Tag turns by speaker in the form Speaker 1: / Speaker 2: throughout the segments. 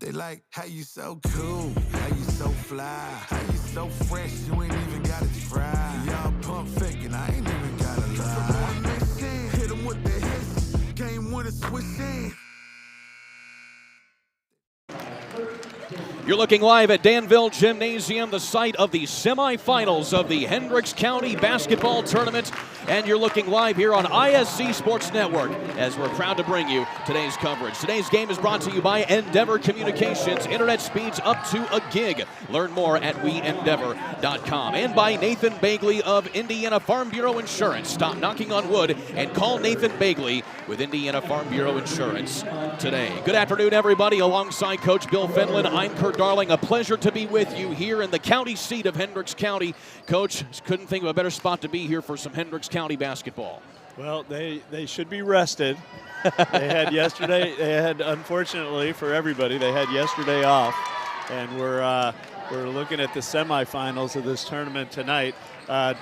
Speaker 1: They like how you so cool, how you so fly, how you so fresh, you ain't even gotta try. Y'all pump faking, I ain't even gotta lie. Hit them with the hits, game winner switch in.
Speaker 2: You're looking live at Danville Gymnasium, the site of the semifinals of the Hendricks County Basketball Tournament. And you're looking live here on ISC Sports Network as we're proud to bring you today's coverage. Today's game is brought to you by Endeavor Communications. Internet speeds up to a gig. Learn more at weendeavor.com. And by Nathan Bagley of Indiana Farm Bureau Insurance. Stop knocking on wood and call Nathan Bagley with Indiana Farm Bureau Insurance today. Good afternoon, everybody. Alongside Coach Bill Finland, I'm Kurt Darling. A pleasure to be with you here in the county seat of Hendricks County. Coach, couldn't think of a better spot to be here for some Hendricks County basketball.
Speaker 3: Well, they should be rested. They had unfortunately for everybody, they had yesterday off, and we're looking at the semifinals of this tournament tonight.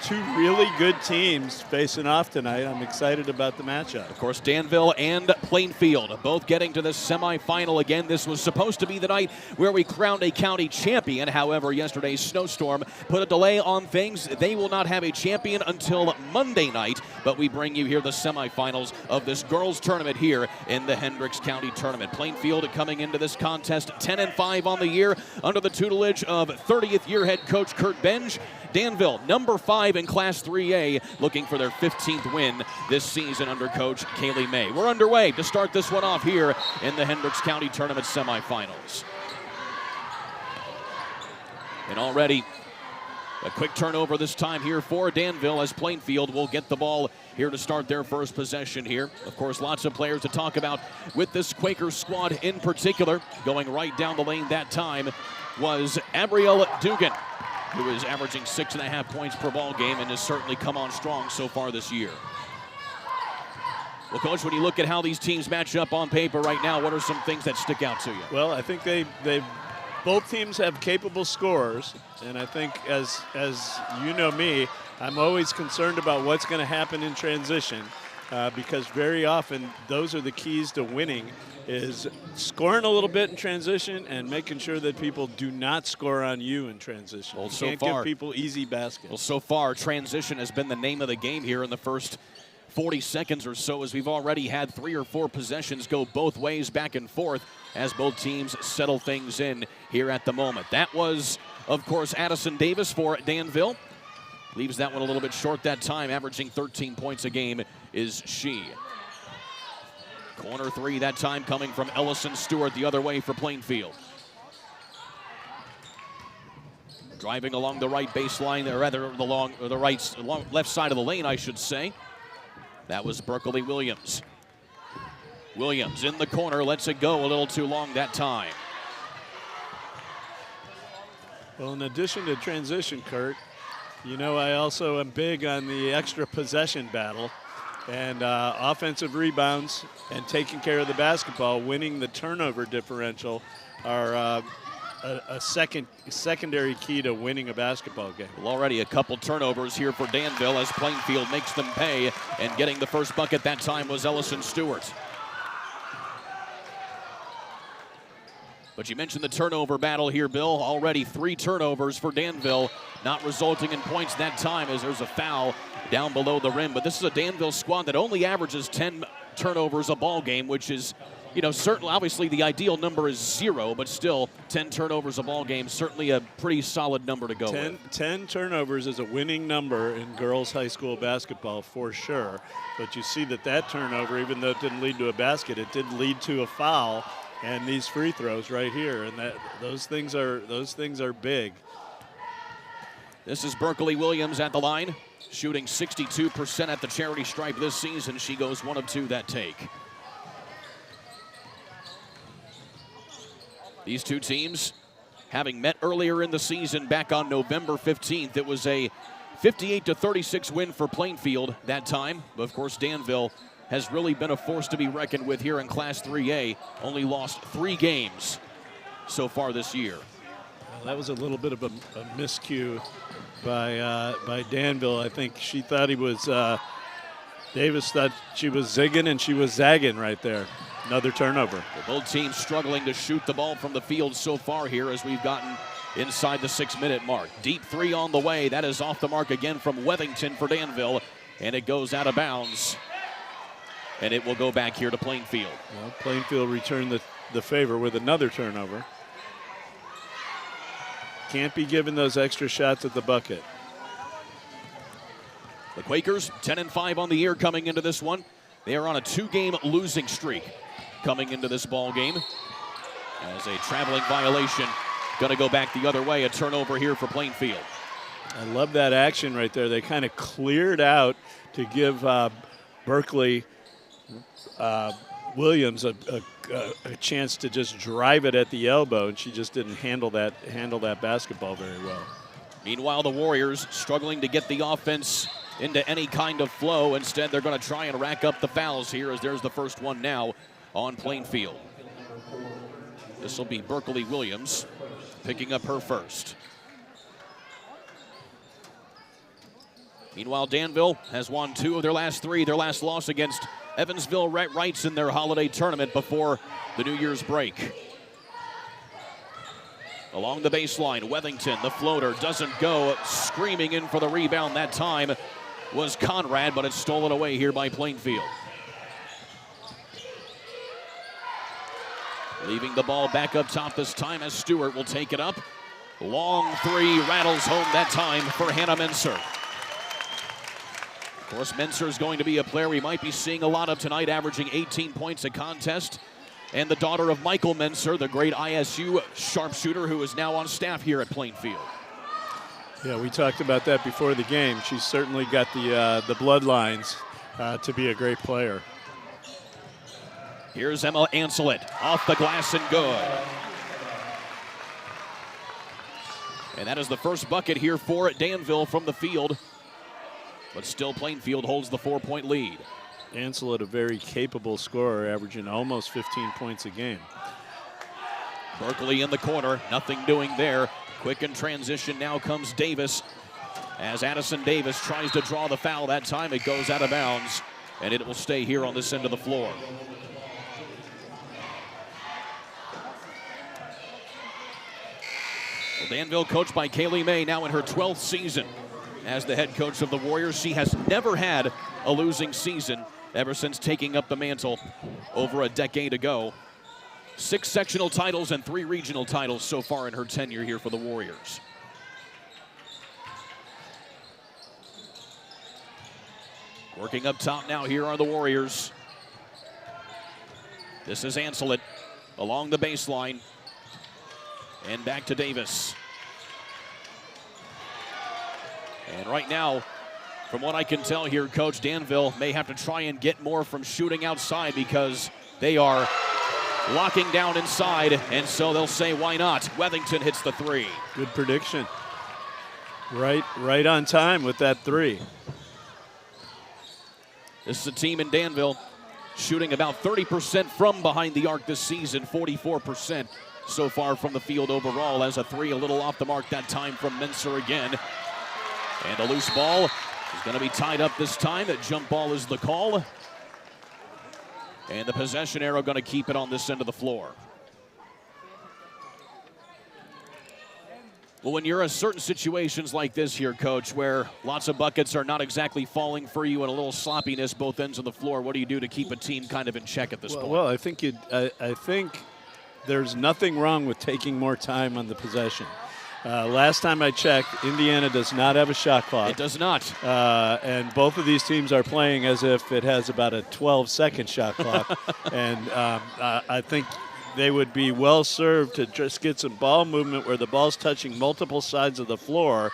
Speaker 3: Two really good teams facing off tonight. I'm excited about the matchup.
Speaker 2: Of course, Danville and Plainfield both getting to the semifinal again. This was supposed to be the night where we crowned a county champion. However, yesterday's snowstorm put a delay on things. They will not have a champion until Monday night, but we bring you here the semifinals of this girls tournament here in the Hendricks County tournament. Plainfield coming into this contest 10-5 on the year under the tutelage of 30th year head coach Kurt Benj. Danville, number 5 in Class 3A, looking for their 15th win this season under Coach Kaylee May. We're underway to start this one off here in the Hendricks County Tournament semifinals. And already a quick turnover this time here for Danville as Plainfield will get the ball here to start their first possession here. Of course, lots of players to talk about with this Quaker squad in particular. Going right down the lane that time was Abrielle Dugan, who is averaging 6.5 points per ball game and has certainly come on strong so far this year. Well, Coach, when you look at how these teams match up on paper right now, what are some things that stick out to you?
Speaker 3: Well, I think both teams have capable scorers, and I think as you know me, I'm always concerned about what's going to happen in transition because very often those are the keys to winning, is scoring a little bit in transition and making sure that people do not score on you in transition.
Speaker 2: Well,
Speaker 3: you can't give people easy baskets.
Speaker 2: Well, so far, transition has been the name of the game here in the first 40 seconds or so, as we've already had 3 or 4 possessions go both ways back and forth as both teams settle things in here at the moment. That was, of course, Addison Davis for Danville. Leaves that one a little bit short that time, averaging 13 points a game is she. Corner 3 that time coming from Ellison Stewart the other way for Plainfield. Driving along the right baseline, or rather left side of the lane, I should say. That was Berkeley Williams. Williams in the corner, lets it go a little too long that time.
Speaker 3: Well, in addition to transition, Kurt, you know I also am big on the extra possession battle. And offensive rebounds and taking care of the basketball, winning the turnover differential are a secondary key to winning a basketball game.
Speaker 2: Well, already a couple turnovers here for Danville as Plainfield makes them pay, and getting the first bucket that time was Ellison Stewart. But you mentioned the turnover battle here, Bill. Already 3 turnovers for Danville, not resulting in points that time as there's a foul down below the rim. But this is a Danville squad that only averages 10 turnovers a ball game, which is, you know, certainly, obviously the ideal number is 0, but still 10 turnovers a ball game, certainly a pretty solid number to go with.
Speaker 3: 10 turnovers is a winning number in girls high school basketball for sure. But you see that turnover, even though it didn't lead to a basket, it did lead to a foul. And these free throws right here, and those things are big.
Speaker 2: This is Berkeley Williams at the line, shooting 62% at the charity stripe this season. She goes 1 of 2 that take. These two teams having met earlier in the season back on November 15th. It was a 58-36 win for Plainfield that time. But of course, Danville has really been a force to be reckoned with here in Class 3A. Only lost 3 games so far this year.
Speaker 3: Well, that was a little bit of a miscue by Danville. I think she thought he was Davis thought she was zigging and she was zagging right there. Another turnover.
Speaker 2: Well, both teams struggling to shoot the ball from the field so far here as we've gotten inside the 6-minute mark. Deep three on the way. That is off the mark again from Wethington for Danville, and it goes out of bounds. And it will go back here to Plainfield.
Speaker 3: Well, Plainfield returned the favor with another turnover. Can't be given those extra shots at the bucket.
Speaker 2: The Quakers, 10-5 on the year coming into this one. They are on a 2-game losing streak coming into this ball game. As a traveling violation, going to go back the other way. A turnover here for Plainfield.
Speaker 3: I love that action right there. They kind of cleared out to give Berkeley Williams a chance to just drive it at the elbow, and she just didn't handle that basketball very well.
Speaker 2: Meanwhile, the Warriors struggling to get the offense into any kind of flow. Instead, they're going to try and rack up the fouls here, as there's the first one now on Plainfield. This will be Berkeley Williams picking up her first. Meanwhile, Danville has won 2 of their last 3. Their last loss against Evansville Rights in their holiday tournament before the New Year's break. Along the baseline, Wethington, the floater, doesn't go. Screaming in for the rebound that time was Conrad, but it's stolen away here by Plainfield. Leaving the ball back up top this time as Stewart will take it up. Long 3 rattles home that time for Hannah Menser. Of course, Menser is going to be a player we might be seeing a lot of tonight, averaging 18 points a contest. And the daughter of Michael Menser, the great ISU sharpshooter who is now on staff here at Plainfield.
Speaker 3: Yeah, we talked about that before the game. She's certainly got the bloodlines to be a great player.
Speaker 2: Here's Emma Anselet, off the glass and good. And that is the first bucket here for Danville from the field. But still, Plainfield holds the 4-point lead.
Speaker 3: Anselet, a very capable scorer, averaging almost 15 points a game.
Speaker 2: Berkeley in the corner, nothing doing there. Quick in transition, now comes Davis. As Addison Davis tries to draw the foul that time, it goes out of bounds, and it will stay here on this end of the floor. Well, Danville coached by Kaylee May, now in her 12th season as the head coach of the Warriors. She has never had a losing season ever since taking up the mantle over a decade ago. 6 sectional titles and 3 regional titles so far in her tenure here for the Warriors. Working up top now, here are the Warriors. This is Anselet along the baseline. And back to Davis. And right now, from what I can tell here, Coach, Danville may have to try and get more from shooting outside because they are locking down inside, and so they'll say, why not? Wethington hits the 3.
Speaker 3: Good prediction. Right on time with that 3.
Speaker 2: This is a team in Danville shooting about 30% from behind the arc this season, 44% so far from the field overall, as a 3 a little off the mark that time from Menser again. And a loose ball is going to be tied up this time. That jump ball is the call. And the possession arrow going to keep it on this end of the floor. Well, when you're in certain situations like this here, Coach, where lots of buckets are not exactly falling for you and a little sloppiness both ends of the floor, what do you do to keep a team kind of in check at this point?
Speaker 3: Well, I think there's nothing wrong with taking more time on the possession. Last time I checked, Indiana does not have a shot clock.
Speaker 2: It does not.
Speaker 3: And both of these teams are playing as if it has about a 12-second shot clock. And I think they would be well served to just get some ball movement where the ball's touching multiple sides of the floor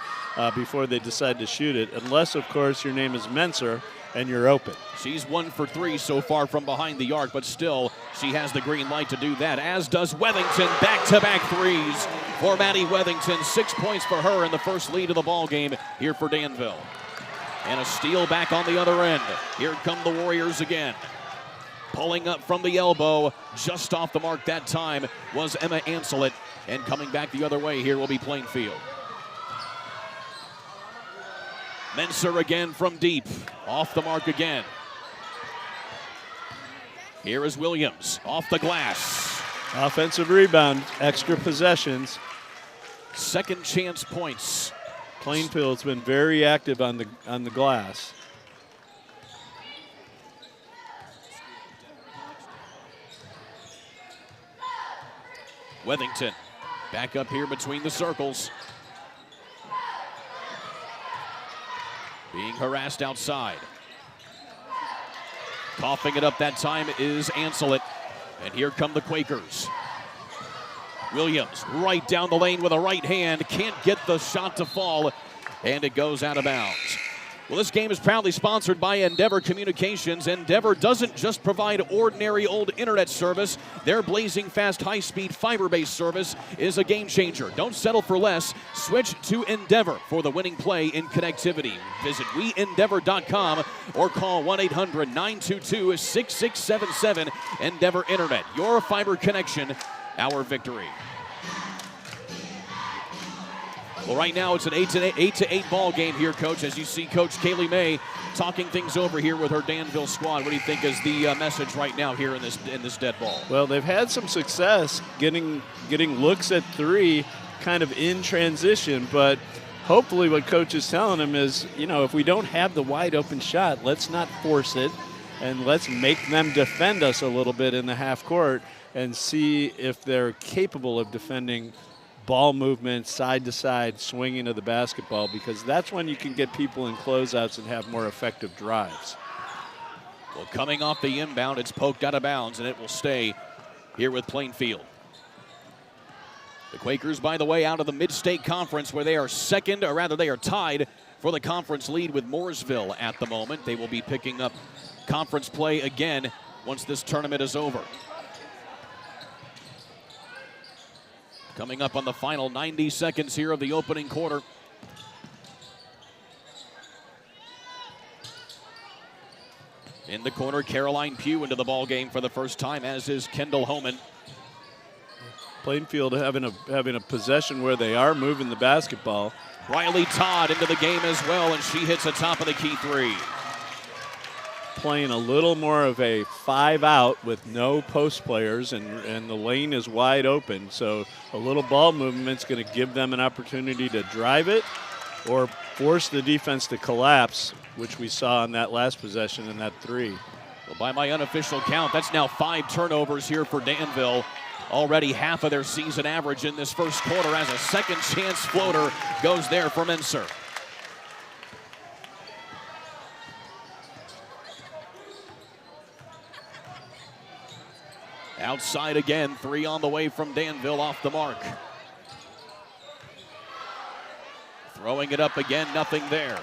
Speaker 3: before they decide to shoot it, unless, of course, your name is Menser and you're open.
Speaker 2: She's 1 for 3 so far from behind the arc, but still she has the green light to do that, as does Wethington. Back-to-back threes for Maddie Wethington. 6 points for her in the first lead of the ball game here for Danville. And a steal back on the other end. Here come the Warriors again. Pulling up from the elbow, just off the mark that time was Emma Anselet. And coming back the other way here will be Plainfield. Menser again from deep. Off the mark again. Here is Williams off the glass.
Speaker 3: Offensive rebound, extra possessions.
Speaker 2: Second chance points.
Speaker 3: Plainfield's been very active on the glass.
Speaker 2: Wethington back up here between the circles. Being harassed outside. Coughing it up that time is Ancelet. And here come the Quakers. Williams right down the lane with a right hand. Can't get the shot to fall. And it goes out of bounds. Well, this game is proudly sponsored by Endeavor Communications. Endeavor doesn't just provide ordinary old internet service. Their blazing fast, high-speed, fiber-based service is a game changer. Don't settle for less. Switch to Endeavor for the winning play in connectivity. Visit weendeavor.com or call 1-800-922-6677. Endeavor Internet, your fiber connection, our victory. Well, right now it's an 8-8 ball game here, Coach, as you see Coach Kaylee May talking things over here with her Danville squad. What do you think is the message right now here in this dead ball?
Speaker 3: Well, they've had some success getting looks at three kind of in transition, but hopefully what Coach is telling them is, you know, if we don't have the wide open shot, let's not force it, and let's make them defend us a little bit in the half court and see if they're capable of defending ball movement, side to side, swinging of the basketball, because that's when you can get people in closeouts and have more effective drives.
Speaker 2: Well, coming off the inbound, it's poked out of bounds, and it will stay here with Plainfield. The Quakers, by the way, out of the Mid-State Conference, where they are second, or rather they are tied for the conference lead with Mooresville at the moment. They will be picking up conference play again once this tournament is over. Coming up on the final 90 seconds here of the opening quarter. In the corner, Caroline Pugh into the ball game for the first time, as is Kendall Homan.
Speaker 3: Plainfield having a possession where they are moving the basketball.
Speaker 2: Riley Todd into the game as well, and she hits a top of the key three.
Speaker 3: Playing a little more of a 5-out with no post players, and the lane is wide open. So a little ball movement's going to give them an opportunity to drive it or force the defense to collapse, which we saw in that last possession in that three.
Speaker 2: Well, by my unofficial count, that's now 5 turnovers here for Danville. Already half of their season average in this first quarter, as a second chance floater goes there for Menser. Outside again, 3 on the way from Danville, off the mark. Throwing it up again, nothing there.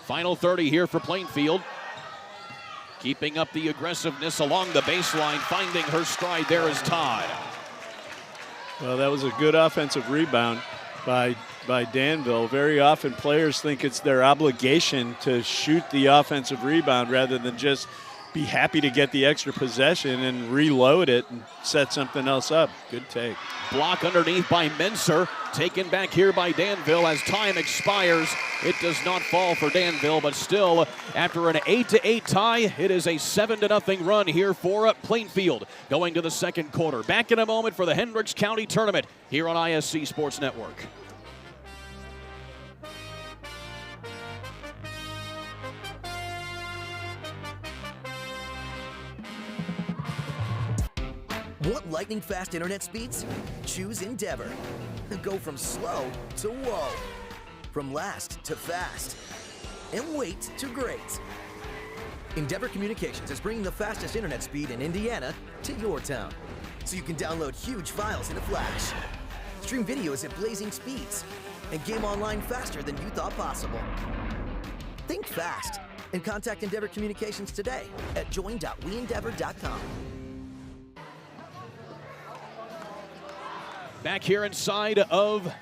Speaker 2: Final 30 here for Plainfield. Keeping up the aggressiveness along the baseline, finding her stride there is Todd.
Speaker 3: Well, that was a good offensive rebound by Danville. Very often players think it's their obligation to shoot the offensive rebound rather than just be happy to get the extra possession and reload it and set something else up. Good take.
Speaker 2: Block underneath by Menser. Taken back here by Danville as time expires. It does not fall for Danville, but still, after an 8-8 tie, it is a 7-0 run here for Plainfield going to the second quarter. Back in a moment for the Hendricks County Tournament here on ISC Sports Network.
Speaker 4: Want lightning-fast internet speeds? Choose Endeavor. Go from slow to whoa. From last to fast. And wait to great. Endeavor Communications is bringing the fastest internet speed in Indiana to your town. So you can download huge files in a flash. Stream videos at blazing speeds. And game online faster than you thought possible. Think fast. And contact Endeavor Communications today at join.weendeavor.com.
Speaker 2: Back here inside of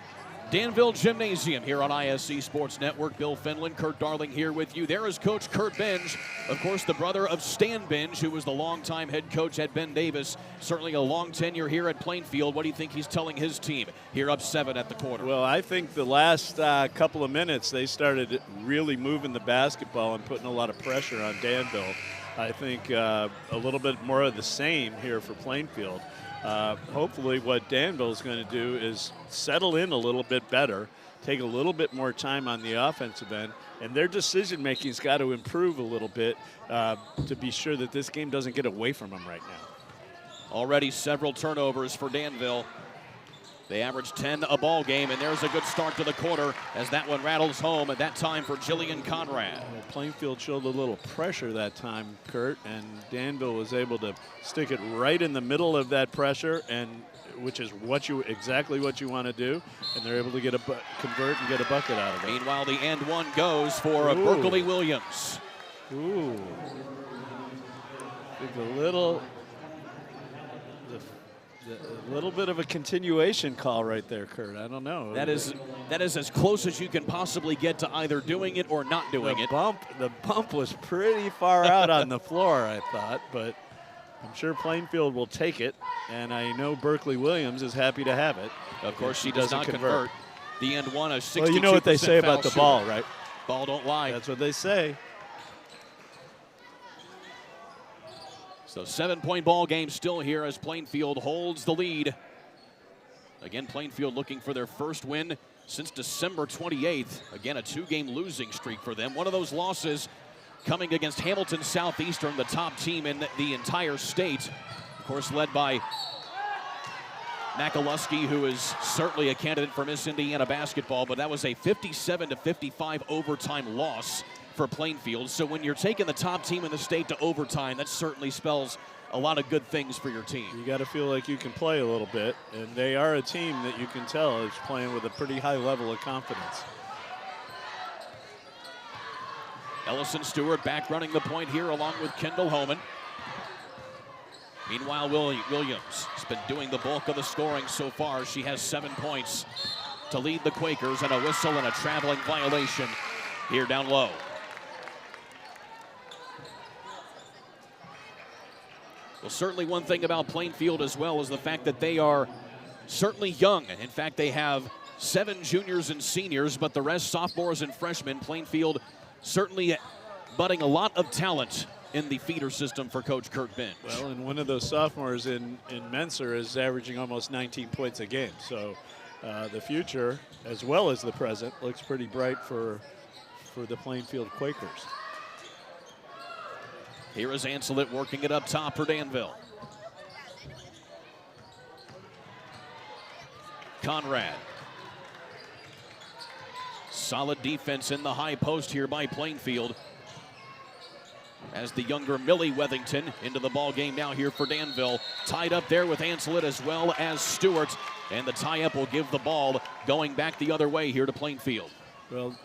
Speaker 2: Danville Gymnasium here on ISC Sports Network. Bill Finland, Kurt Darling here with you. There is Coach Kurt Binge, of course, the brother of Stan Binge, who was the longtime head coach at Ben Davis. Certainly a long tenure here at Plainfield. What do you think he's telling his team here up 7 at the quarter?
Speaker 3: Well, I think the last couple of minutes they started really moving the basketball and putting a lot of pressure on Danville. I think a little bit more of the same here for Plainfield. Hopefully what Danville is going to do is settle in a little bit better, take a little bit more time on the offensive end, and their decision-making's got to improve a little bit to be sure that this game doesn't get away from them right now.
Speaker 2: Already several turnovers for Danville. They average 10 a ball game, and there's a good start to the quarter as that one rattles home, at that time for Jillian Conrad.
Speaker 3: Well, Plainfield showed a little pressure that time, Kurt, and Danville was able to stick it right in the middle of that pressure, and which is exactly what you want to do, and they're able to get convert and get a bucket out of it.
Speaker 2: Meanwhile, the and one goes for Berkeley Williams.
Speaker 3: Ooh. I think a little bit of a continuation call right there, Kurt. I don't know.
Speaker 2: That is as close as you can possibly get to either doing it or not doing it.
Speaker 3: The bump was pretty far out on the floor, I thought, but I'm sure Plainfield will take it, and I know Berkeley Williams is happy to have it.
Speaker 2: Of course, she does not convert. The end one, a 62%
Speaker 3: Well, you know what they say about the ball, right?
Speaker 2: Ball don't lie.
Speaker 3: That's what they say.
Speaker 2: So 7-point ball game still here as Plainfield holds the lead. Again, Plainfield looking for their first win since December 28th. Again, a 2-game losing streak for them. One of those losses coming against Hamilton Southeastern, the top team in the entire state. Of course, led by Makaluski, who is certainly a candidate for Miss Indiana basketball, but that was a 57-55 overtime loss for Plainfield. So when you're taking the top team in the state to overtime, that certainly spells a lot of good things for your team.
Speaker 3: You got to feel like you can play a little bit, and they are a team that you can tell is playing with a pretty high level of confidence.
Speaker 2: Ellison Stewart back running the point here along with Kendall Homan. Meanwhile, Williams has been doing the bulk of the scoring so far. She has 7 points to lead the Quakers, and a whistle and a traveling violation here down low. Well, certainly one thing about Plainfield as well is the fact that they are certainly young. In fact, they have 7 juniors and seniors, but the rest sophomores and freshmen. Plainfield certainly budding a lot of talent in the feeder system for Coach Kurt Binge.
Speaker 3: Well, and one of those sophomores in Menser is averaging almost 19 points a game. So the future, as well as the present, looks pretty bright for the Plainfield Quakers.
Speaker 2: Here is Anselet working it up top for Danville. Conrad. Solid defense in the high post here by Plainfield. As the younger Millie Wethington into the ball game now here for Danville. Tied up there with Anselet as well as Stewart. And the tie-up will give the ball going back the other way here to Plainfield.
Speaker 3: Well,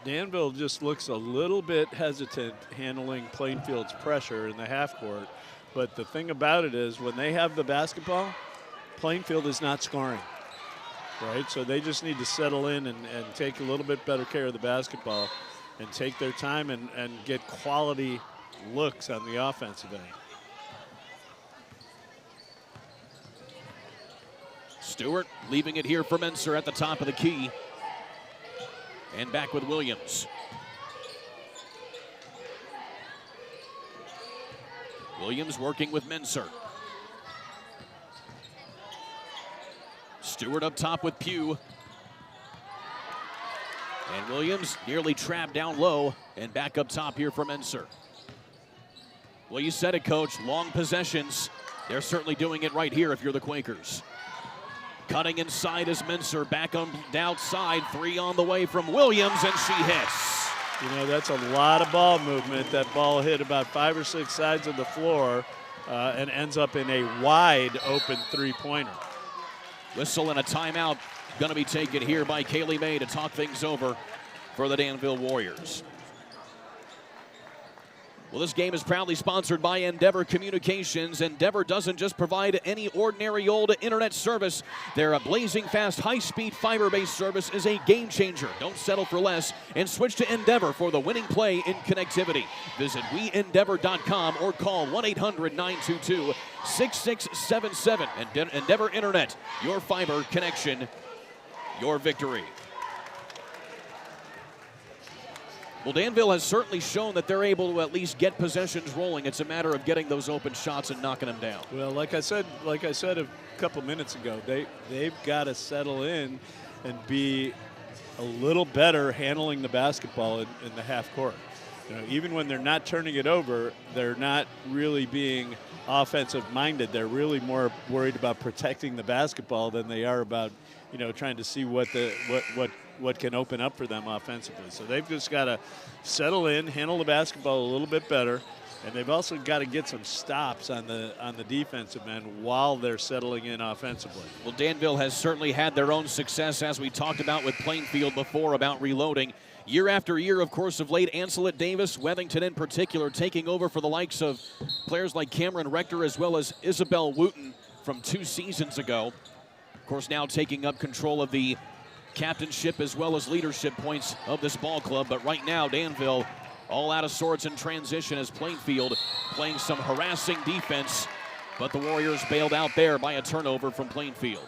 Speaker 3: Danville just looks a little bit hesitant handling Plainfield's pressure in the half court. But the thing about it is when they have the basketball, Plainfield is not scoring, right? So they just need to settle in and take a little bit better care of the basketball and take their time and get quality looks on the offensive end.
Speaker 2: Stewart leaving it here for Menser at the top of the key. And back with Williams. Williams working with Menser. Stewart up top with Pugh. And Williams nearly trapped down low and back up top here for Menser. Well, you said it, Coach. Long possessions. They're certainly doing it right here if you're the Quakers. Cutting inside is Menser, back on the outside, 3 on the way from Williams, and she hits.
Speaker 3: You know, that's a lot of ball movement. That ball hit about 5 or 6 sides of the floor and ends up in a wide open three-pointer.
Speaker 2: Whistle and a timeout going to be taken here by Kaylee May to talk things over for the Danville Warriors. Well, this game is proudly sponsored by Endeavor Communications. Endeavor doesn't just provide any ordinary old internet service. Their blazing fast, high-speed, fiber-based service is a game changer. Don't settle for less and switch to Endeavor for the winning play in connectivity. Visit weendeavor.com or call 1-800-922-6677. Endeavor Internet, your fiber connection, your victory. Well, Danville has certainly shown that they're able to at least get possessions rolling. It's a matter of getting those open shots and knocking them down.
Speaker 3: Well, like I said a couple minutes ago, they've got to settle in and be a little better handling the basketball in the half court. You know, even when they're not turning it over, they're not really being offensive minded. They're really more worried about protecting the basketball than they are about, you know, trying to see what can open up for them offensively. So they've just got to settle in, handle the basketball a little bit better, and they've also got to get some stops on the defensive end while they're settling in offensively.
Speaker 2: Well, Danville has certainly had their own success, as we talked about with Plainfield before, about reloading. Year after year, of course, of late, Ancelet Davis, Wethington in particular, taking over for the likes of players like Cameron Rector as well as Isabel Wooten from 2 seasons ago. Of course, now taking up control of the captainship as well as leadership points of this ball club. But right now, Danville all out of sorts in transition as Plainfield playing some harassing defense. But the Warriors bailed out there by a turnover from Plainfield.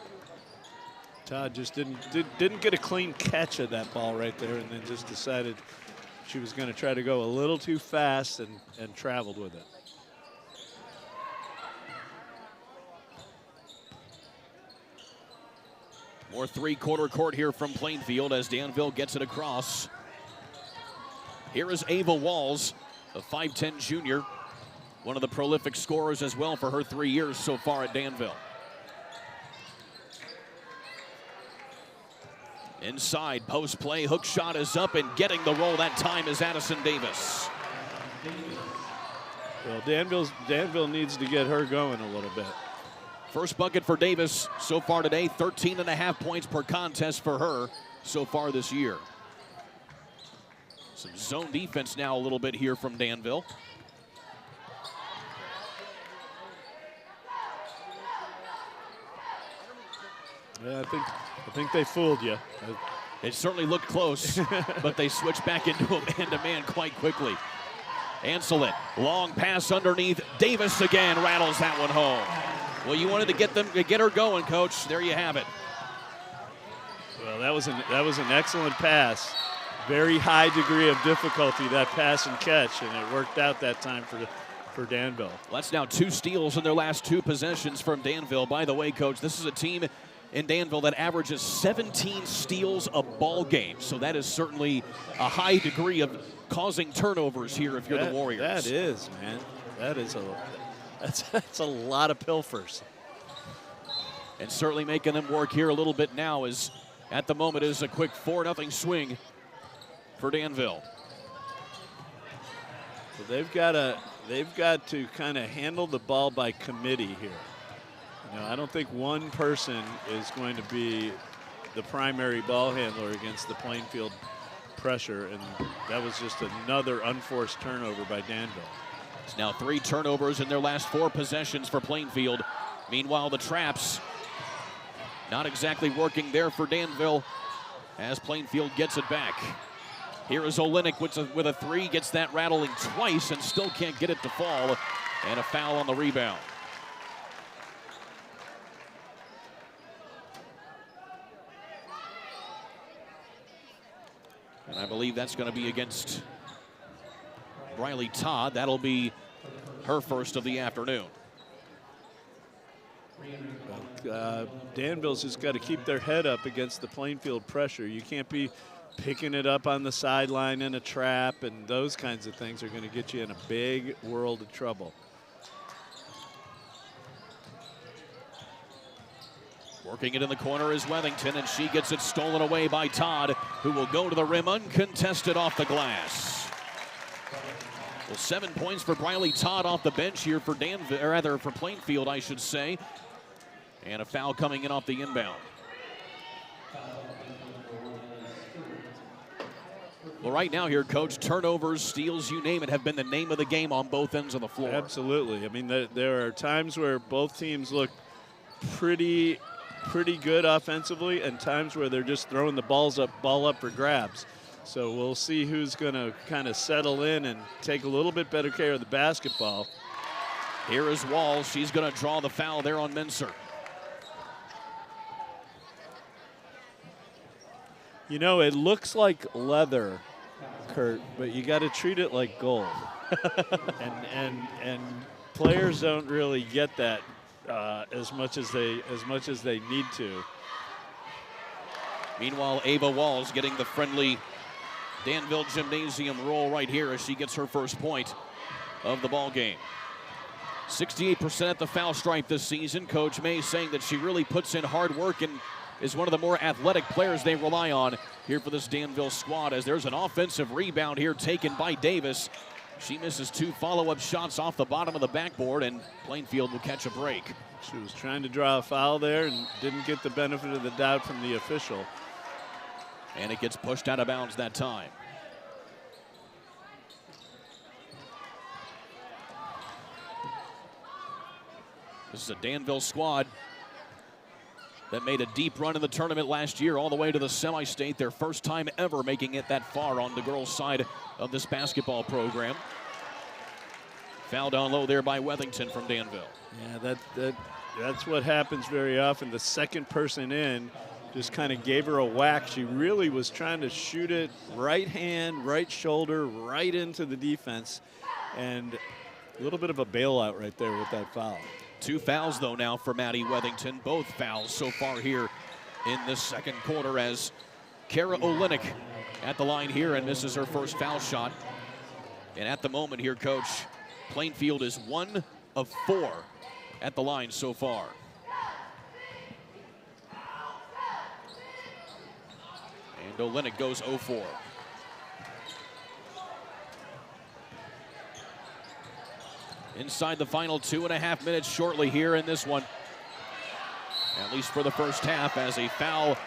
Speaker 3: Todd just didn't get a clean catch of that ball right there, and then just decided she was going to try to go a little too fast and traveled with it.
Speaker 2: More three-quarter court here from Plainfield as Danville gets it across. Here is Ava Walls, a 5'10 junior, one of the prolific scorers as well for her 3 years so far at Danville. Inside, post play, hook shot is up, and getting the roll that time is Addison Davis.
Speaker 3: Well, Danville needs to get her going a little bit.
Speaker 2: First bucket for Davis so far today, 13.5 points per contest for her so far this year. Some zone defense now a little bit here from Danville.
Speaker 3: Yeah, I think they fooled you.
Speaker 2: It certainly looked close, but they switched back into a man-to-man quite quickly. Ancelet, long pass underneath. Davis again rattles that one home. Well, you wanted to get her going, Coach. There you have it.
Speaker 3: Well, that was an excellent pass. Very high degree of difficulty, that pass and catch, and it worked out that time for Danville.
Speaker 2: Well, that's now 2 steals in their last 2 possessions from Danville. By the way, Coach, this is a team in Danville that averages 17 steals a ball game. So that is certainly a high degree of causing turnovers here if you're the Warriors.
Speaker 3: That is, man. That's a lot of pilfers.
Speaker 2: And certainly making them work here a little bit now is, at the moment, is a quick 4-0 swing for Danville.
Speaker 3: So they've got to kind of handle the ball by committee here. You know, I don't think one person is going to be the primary ball handler against the Plainfield pressure, and that was just another unforced turnover by Danville.
Speaker 2: It's now 3 turnovers in their last 4 possessions for Plainfield. Meanwhile, the traps not exactly working there for Danville as Plainfield gets it back. Here is Olenek with a 3, gets that rattling twice and still can't get it to fall, and a foul on the rebound. And I believe that's going to be against Briley Todd. That'll be her first of the afternoon.
Speaker 3: Danville's just got to keep their head up against the Plainfield pressure. You can't be picking it up on the sideline in a trap, and those kinds of things are going to get you in a big world of trouble.
Speaker 2: Working it in the corner is Wethington, and she gets it stolen away by Todd, who will go to the rim uncontested off the glass. Well, 7 points for Briley Todd off the bench here for Danville, or rather for Plainfield, I should say. And a foul coming in off the inbound. Well, right now here, Coach, turnovers, steals, you name it, have been the name of the game on both ends of the floor.
Speaker 3: Absolutely. I mean, there are times where both teams look pretty good offensively, and times where they're just throwing the ball up for grabs. So we'll see who's going to kind of settle in and take a little bit better care of the basketball.
Speaker 2: Here is Walls. She's going to draw the foul there on Mincer.
Speaker 3: You know, it looks like leather, Kurt, but you got to treat it like gold. and players don't really get that as much as they need to.
Speaker 2: Meanwhile, Ava Walls getting the friendly Danville Gymnasium roll right here as she gets her first point of the ball game. 68% at the foul stripe this season. Coach May saying that she really puts in hard work and is one of the more athletic players they rely on here for this Danville squad, as there's an offensive rebound here taken by Davis. She misses 2 follow-up shots off the bottom of the backboard, and Plainfield will catch a break.
Speaker 3: She was trying to draw a foul there and didn't get the benefit of the doubt from the official.
Speaker 2: And it gets pushed out of bounds that time. This is a Danville squad that made a deep run in the tournament last year, all the way to the semi-state, their first time ever making it that far on the girls' side of this basketball program. Foul down low there by Wethington from Danville.
Speaker 3: Yeah, that's what happens very often. The second person in just kind of gave her a whack. She really was trying to shoot it right hand, right shoulder, right into the defense, and a little bit of a bailout right there with that foul.
Speaker 2: 2 fouls, though, now for Maddie Wethington. Both fouls so far here in this second quarter, as Kara Olenek at the line here and misses her first foul shot. And at the moment here, Coach, Plainfield is 1 of 4 at the line so far. And Olenek goes 0-4. Inside the final 2.5 minutes shortly here in this one, at least for the first half, as a foul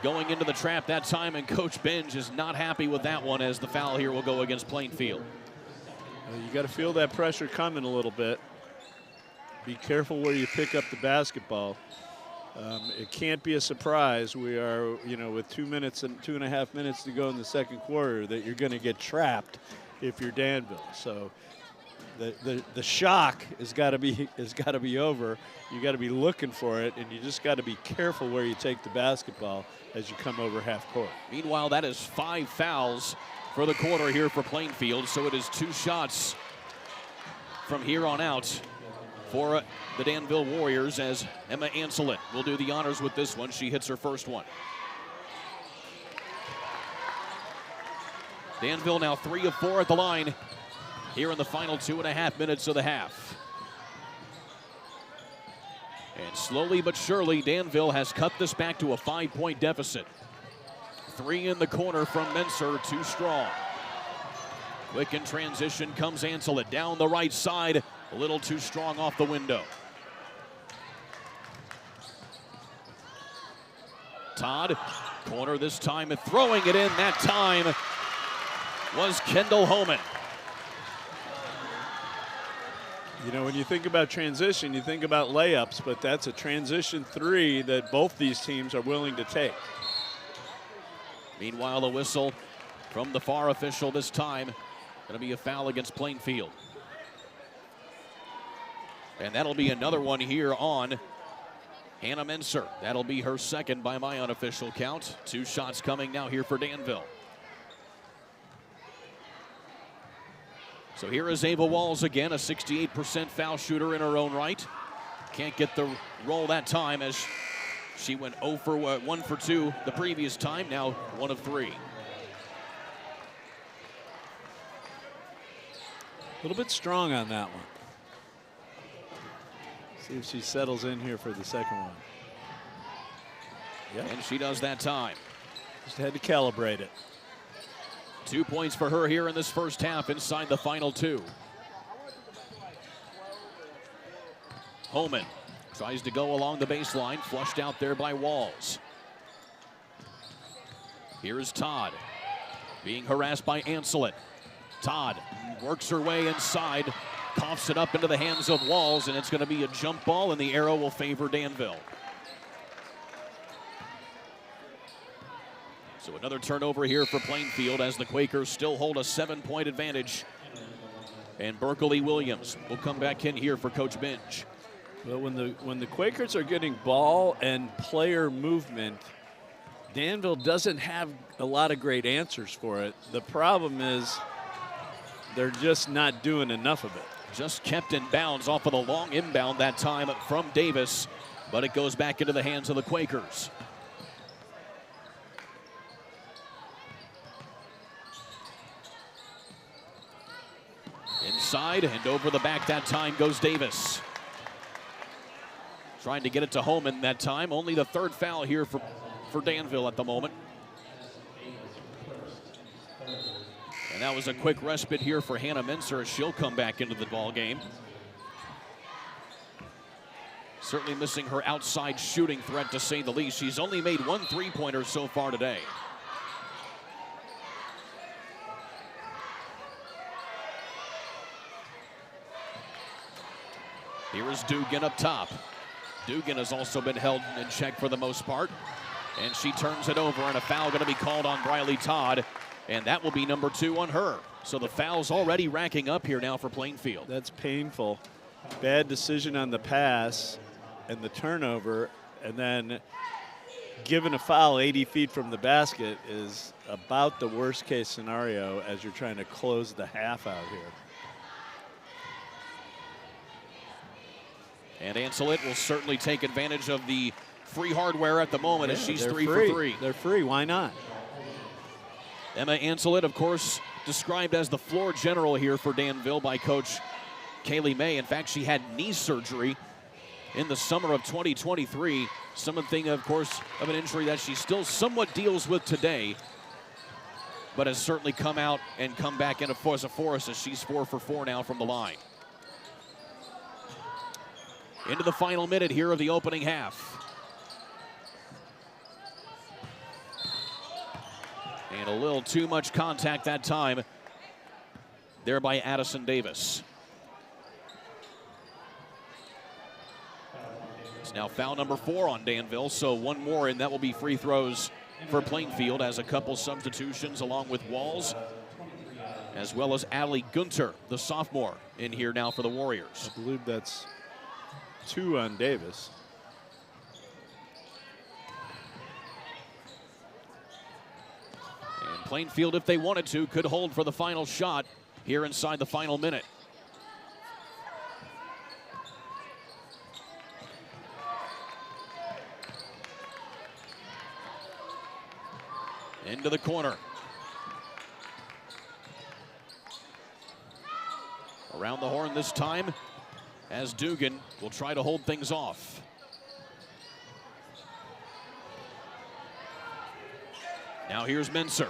Speaker 2: going into the trap that time, and Coach Binge is not happy with that one, as the foul here will go against Plainfield.
Speaker 3: Well, you got to feel that pressure coming a little bit. Be careful where you pick up the basketball. It can't be a surprise. We are, with 2 minutes and 2.5 minutes to go in the second quarter, that you're going to get trapped if you're Danville. So the shock has got to be over. You got to be looking for it, and you just got to be careful where you take the basketball as you come over half court.
Speaker 2: Meanwhile, that is 5 fouls for the quarter here for Plainfield, so it is 2 shots from here on out for the Danville Warriors, as Emma Anselin will do the honors with this one. She hits her first one. Danville now 3 of 4 at the line here in the final 2.5 minutes of the half. And slowly but surely, Danville has cut this back to a 5-point deficit. 3 in the corner from Mincer, too strong. Quick in transition comes Anselin down the right side, a little too strong off the window. Todd, corner this time, and throwing it in that time was Kendall Homan.
Speaker 3: When you think about transition, you think about layups, but that's a transition 3 that both these teams are willing to take.
Speaker 2: Meanwhile, a whistle from the FAR official this time. Going to be a foul against Plainfield. And that'll be another one here on Hannah Mincer. That'll be her second by my unofficial count. 2 shots coming now here for Danville. So here is Ava Walls again, a 68% foul shooter in her own right. Can't get the roll that time, as she went 1 for 2 the previous time, now 1 of 3.
Speaker 3: A little bit strong on that one. See if she settles in here for the second one.
Speaker 2: Yep. And she does that time.
Speaker 3: Just had to calibrate it.
Speaker 2: 2 points for her here in this first half, inside the final 2. Homan tries to go along the baseline, flushed out there by Walls. Here's Todd. being harassed by Ancelet. Todd works her way inside, coughs it up into the hands of Walls, and it's going to be a jump ball, and the arrow will favor Danville. So another turnover here for Plainfield as the Quakers still hold a 7-point advantage. And Berkeley Williams will come back in here for Coach Binge.
Speaker 3: Well, when the Quakers are getting ball and player movement, Danville doesn't have a lot of great answers for it. The problem is they're just not doing enough of it.
Speaker 2: Just kept in bounds off of the long inbound that time from Davis, but it goes back into the hands of the Quakers. Inside and over the back that time goes Davis. Trying to get it to Homan that time. Only the third foul here for Danville at the moment. And that was a quick respite here for Hannah Mincer as she'll come back into the ball game. Certainly missing her outside shooting threat, to say the least. She's only made 1 3-pointer so far today. Here is Dugan up top. Dugan has also been held in check for the most part. And she turns it over, and a foul going to be called on Briley Todd. And that will be number 2 on her. So the foul's already racking up here now for Plainfield.
Speaker 3: That's painful. Bad decision on the pass and the turnover, and then given a foul 80 feet from the basket is about the worst case scenario as you're trying to close the half out here.
Speaker 2: And Ancelet will certainly take advantage of the free hardware at the moment as she's 3 for 3.
Speaker 3: They're free, why not?
Speaker 2: Emma Ancelet, of course, described as the floor general here for Danville by Coach Kaylee May. In fact, she had knee surgery in the summer of 2023. Something, of course, of an injury that she still somewhat deals with today, but has certainly come out and come back in as a force as she's 4 for 4 now from the line. Into the final minute here of the opening half. And a little too much contact that time there by Addison Davis. It's now foul number 4 on Danville, so 1 more, and that will be free throws for Plainfield, as a couple substitutions along with Walls, as well as Allie Gunter, the sophomore, in here now for the Warriors.
Speaker 3: I believe that's 2 on Davis.
Speaker 2: And Plainfield, if they wanted to, could hold for the final shot here inside the final minute. Into the corner. Around the horn this time, as Dugan will try to hold things off. Now here's Mincer.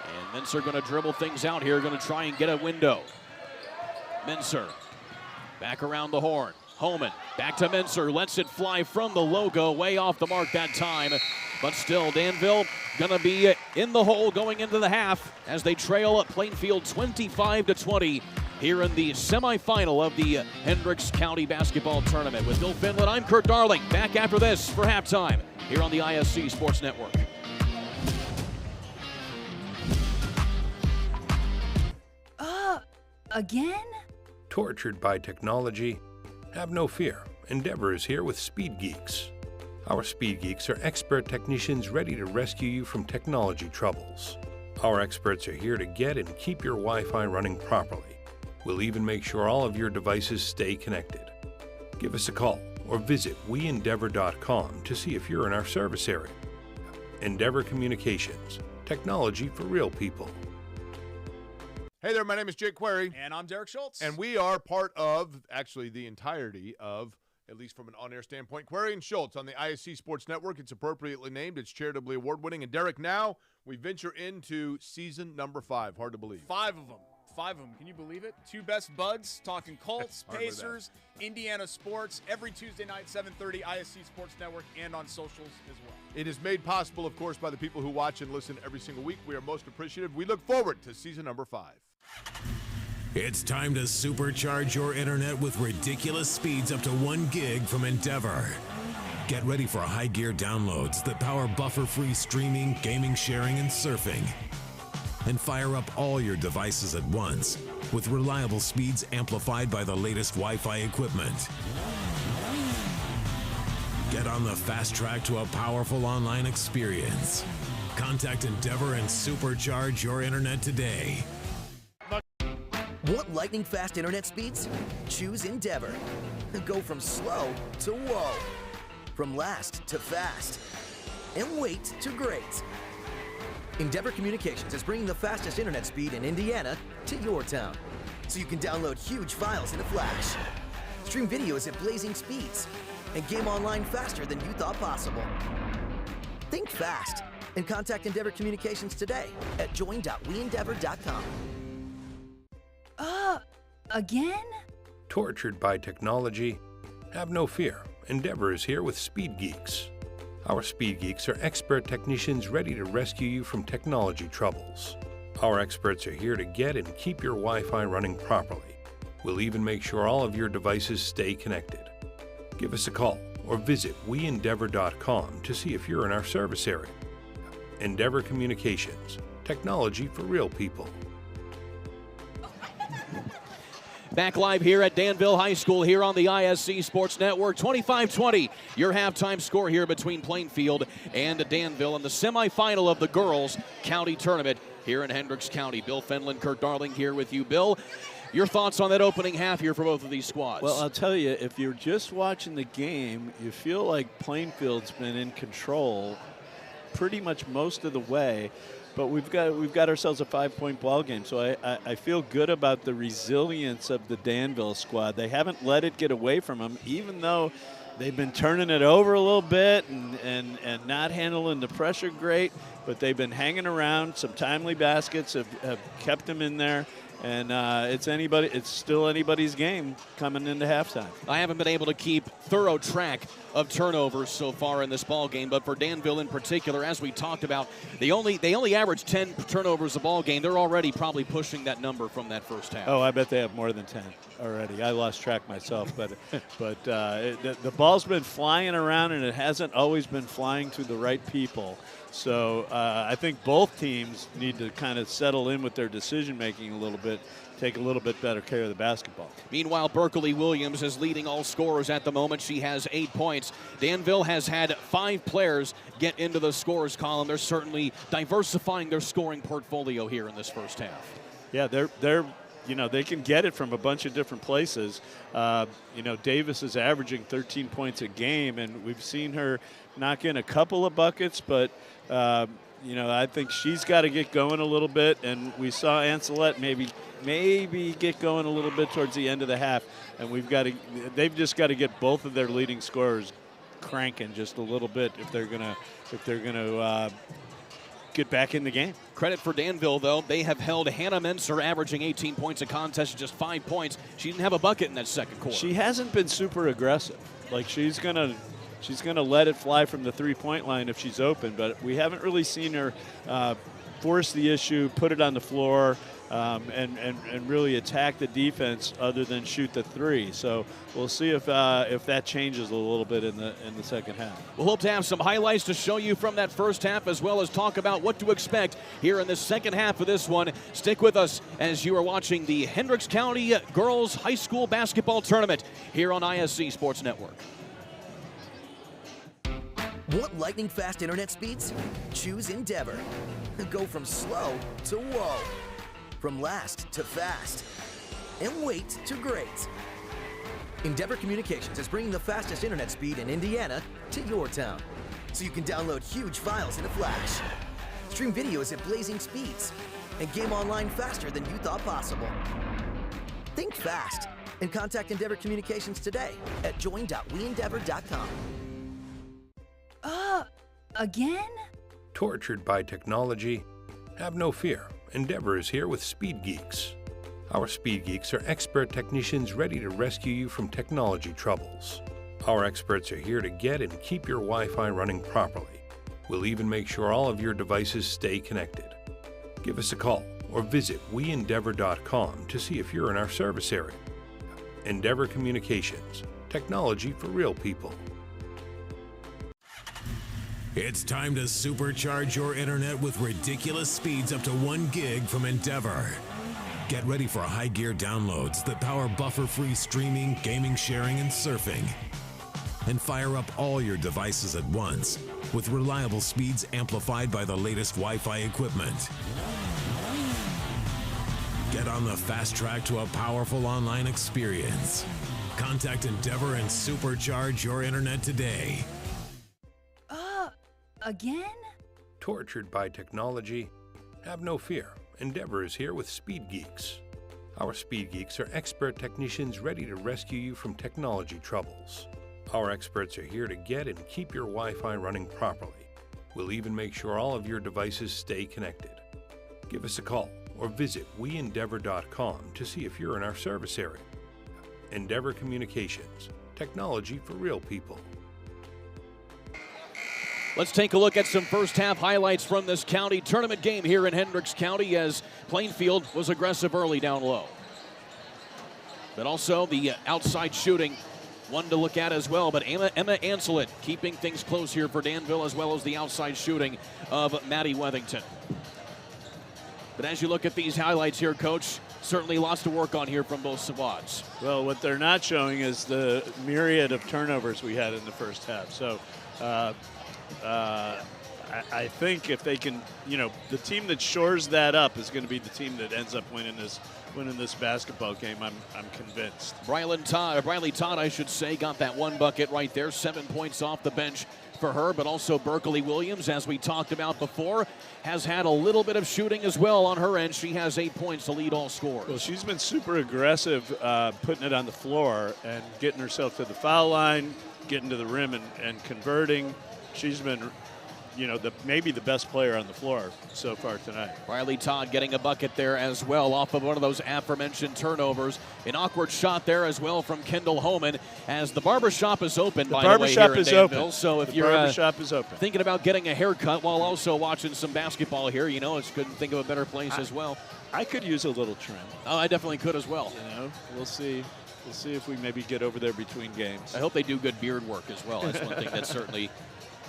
Speaker 2: And Mincer going to dribble things out here, going to try and get a window. Mincer back around the horn. Homan back to Mincer, lets it fly from the logo, way off the mark that time. But still, Danville going to be in the hole going into the half as they trail at Plainfield 25-20 here in the semifinal of the Hendricks County Basketball Tournament. With Bill Finland, I'm Kurt Darling. Back after this for halftime here on the ISC Sports Network.
Speaker 5: Again?
Speaker 6: Tortured by technology? Have no fear. Endeavor is here with Speed Geeks. Our Speed Geeks are expert technicians ready to rescue you from technology troubles. Our experts are here to get and keep your Wi-Fi running properly. We'll even make sure all of your devices stay connected. Give us a call or visit weendeavor.com to see if you're in our service area. Endeavor Communications, technology for real people.
Speaker 7: Hey there, my name is Jake Query.
Speaker 8: And I'm Derek Schultz.
Speaker 7: And we are part of, actually, the entirety of, at least from an on-air standpoint, Query and Schultz on the ISC Sports Network. It's appropriately named. It's charitably award-winning. And Derek, now we venture into season number 5. Hard to believe.
Speaker 8: 5 of them. 5 of them. Can you believe it? 2 best buds talking Colts, Pacers, Indiana sports every Tuesday night, 7:30, ISC Sports Network, and on socials as well.
Speaker 7: It is made possible, of course, by the people who watch and listen every single week. We are most appreciative. We look forward to season number 5.
Speaker 5: It's time to supercharge your internet with ridiculous speeds up to 1 gig from Endeavor. Get ready for high gear downloads that power buffer-free streaming, gaming, sharing, and surfing. And fire up all your devices at once with reliable speeds amplified by the latest Wi-Fi equipment. Get on the fast track to a powerful online experience. Contact Endeavor and supercharge your internet today.
Speaker 4: Want lightning fast internet speeds? Choose Endeavor. Go from slow to whoa. From last to fast. And wait to great. Endeavor Communications is bringing the fastest internet speed in Indiana to your town. So you can download huge files in a flash. Stream videos at blazing speeds. And game online faster than you thought possible. Think fast and contact Endeavor Communications today at join.weendeavor.com.
Speaker 9: Again?
Speaker 6: Tortured by technology? Have no fear. Endeavor is here with Speed Geeks. Our Speed Geeks are expert technicians ready to rescue you from technology troubles. Our experts are here to get and keep your Wi-Fi running properly. We'll even make sure all of your devices stay connected. Give us a call or visit weendeavor.com to see if you're in our service area. Endeavor Communications, technology for real people.
Speaker 2: Back live here at Danville High School here on the ISC Sports Network. 25-20, your halftime score here between Plainfield and Danville in the semifinal of the girls county tournament here in Hendricks County. Bill Fenlon, Kurt Darling here with you. Bill, your thoughts on that opening half here for both of these squads?
Speaker 3: Well, I'll tell you, if you're just watching the game, you feel like Plainfield's been in control pretty much most of the way. But we've got ourselves a 5-point ball game, so I feel good about the resilience of the Danville squad. They haven't let it get away from them, even though they've been turning it over a little bit and not handling the pressure great. But they've been hanging around. Some timely baskets have kept them in there. And it's still anybody's game coming into halftime.
Speaker 2: I haven't been able to keep thorough track of turnovers so far in this ball game, but for Danville in particular, as we talked about, they only average 10 turnovers a ball game. They're already probably pushing that number from that first half.
Speaker 3: Oh, I bet they have more than 10 already. I lost track myself, but the ball's been flying around, and it hasn't always been flying to the right people. So I think both teams need to kind of settle in with their decision-making a little bit, take a little bit better care of the basketball.
Speaker 2: Meanwhile, Berkeley Williams is leading all scorers at the moment. She has 8 points. Danville has had 5 players get into the scorers column. They're certainly diversifying their scoring portfolio here in this first half.
Speaker 3: Yeah, they can get it from a bunch of different places. Davis is averaging 13 points a game, and we've seen her knock in a couple of buckets, but I think she's got to get going a little bit, and we saw Ancelette maybe get going a little bit towards the end of the half, and they've just got to get both of their leading scorers cranking just a little bit if they're gonna get back in the game.
Speaker 2: Credit for Danville, though. They have held Hannah Menser, averaging 18 points a contest, just 5 points. She didn't have a bucket in that second quarter.
Speaker 3: She hasn't been super aggressive. Like she's gonna let it fly from the three-point line if she's open, but we haven't really seen her force the issue, put it on the floor, and really attack the defense other than shoot the three. So we'll see if that changes a little bit in the second half.
Speaker 2: We'll hope to have some highlights to show you from that first half, as well as talk about what to expect here in the second half of this one. Stick with us as you are watching the Hendricks County Girls High School Basketball Tournament here on ISC Sports Network.
Speaker 4: Want lightning fast internet speeds? Choose Endeavor. Go from slow to whoa. From last to fast. And wait to great. Endeavor Communications is bringing the fastest internet speed in Indiana to your town. So you can download huge files in a flash. Stream videos at blazing speeds. And game online faster than you thought possible. Think fast and contact Endeavor Communications today at join.weendeavor.com.
Speaker 9: Again?
Speaker 6: Tortured by technology? Have no fear. Endeavor is here with Speed Geeks. Our Speed Geeks are expert technicians ready to rescue you from technology troubles. Our experts are here to get and keep your Wi-Fi running properly. We'll even make sure all of your devices stay connected. Give us a call or visit weendeavor.com to see if you're in our service area. Endeavor Communications, technology for real people.
Speaker 5: It's time to supercharge your internet with ridiculous speeds up to 1 gig from Endeavor. Get ready for high gear downloads that power buffer-free streaming, gaming, sharing, and surfing. And fire up all your devices at once with reliable speeds amplified by the latest Wi-Fi equipment. Get on the fast track to a powerful online experience. Contact Endeavor and supercharge your internet today.
Speaker 9: Again?
Speaker 6: Tortured by technology? Have no fear. Endeavor is here with Speed Geeks. Our Speed Geeks are expert technicians ready to rescue you from technology troubles. Our experts are here to get and keep your Wi-Fi running properly. We'll even make sure all of your devices stay connected. Give us a call or visit weendeavor.com to see if you're in our service area. Endeavor Communications, technology for real people.
Speaker 2: Let's take a look at some first half highlights from this county tournament game here in Hendricks County, as Plainfield was aggressive early down low. But also the outside shooting, one to look at as well. But Emma Anselet keeping things close here for Danville, as well as the outside shooting of Maddie Wethington. But as you look at these highlights here, Coach, certainly lots to work on here from both squads.
Speaker 3: Well, what they're not showing is the myriad of turnovers we had in the first half. So I think if they can, the team that shores that up is going to be the team that ends up winning this basketball game. I'm convinced.
Speaker 2: Briley Todd, I should say, got that one bucket right there. 7 points off the bench for her, but also Berkeley Williams, as we talked about before, has had a little bit of shooting as well on her end. She has 8 points to lead all scores.
Speaker 3: Well, she's been super aggressive putting it on the floor and getting herself to the foul line, getting to the rim and converting. She's been, maybe the best player on the floor so far tonight.
Speaker 2: Briley Todd getting a bucket there as well off of one of those aforementioned turnovers. An awkward shot there as well from Kendall Homan, as the barbershop is open, by the way, here in Danville. So if you're thinking about getting a haircut while also watching some basketball here, couldn't think of a better place as well.
Speaker 3: I could use a little trim.
Speaker 2: Oh, I definitely could as well.
Speaker 3: We'll see. We'll see if we maybe get over there between games.
Speaker 2: I hope they do good beard work as well. That's one thing that's certainly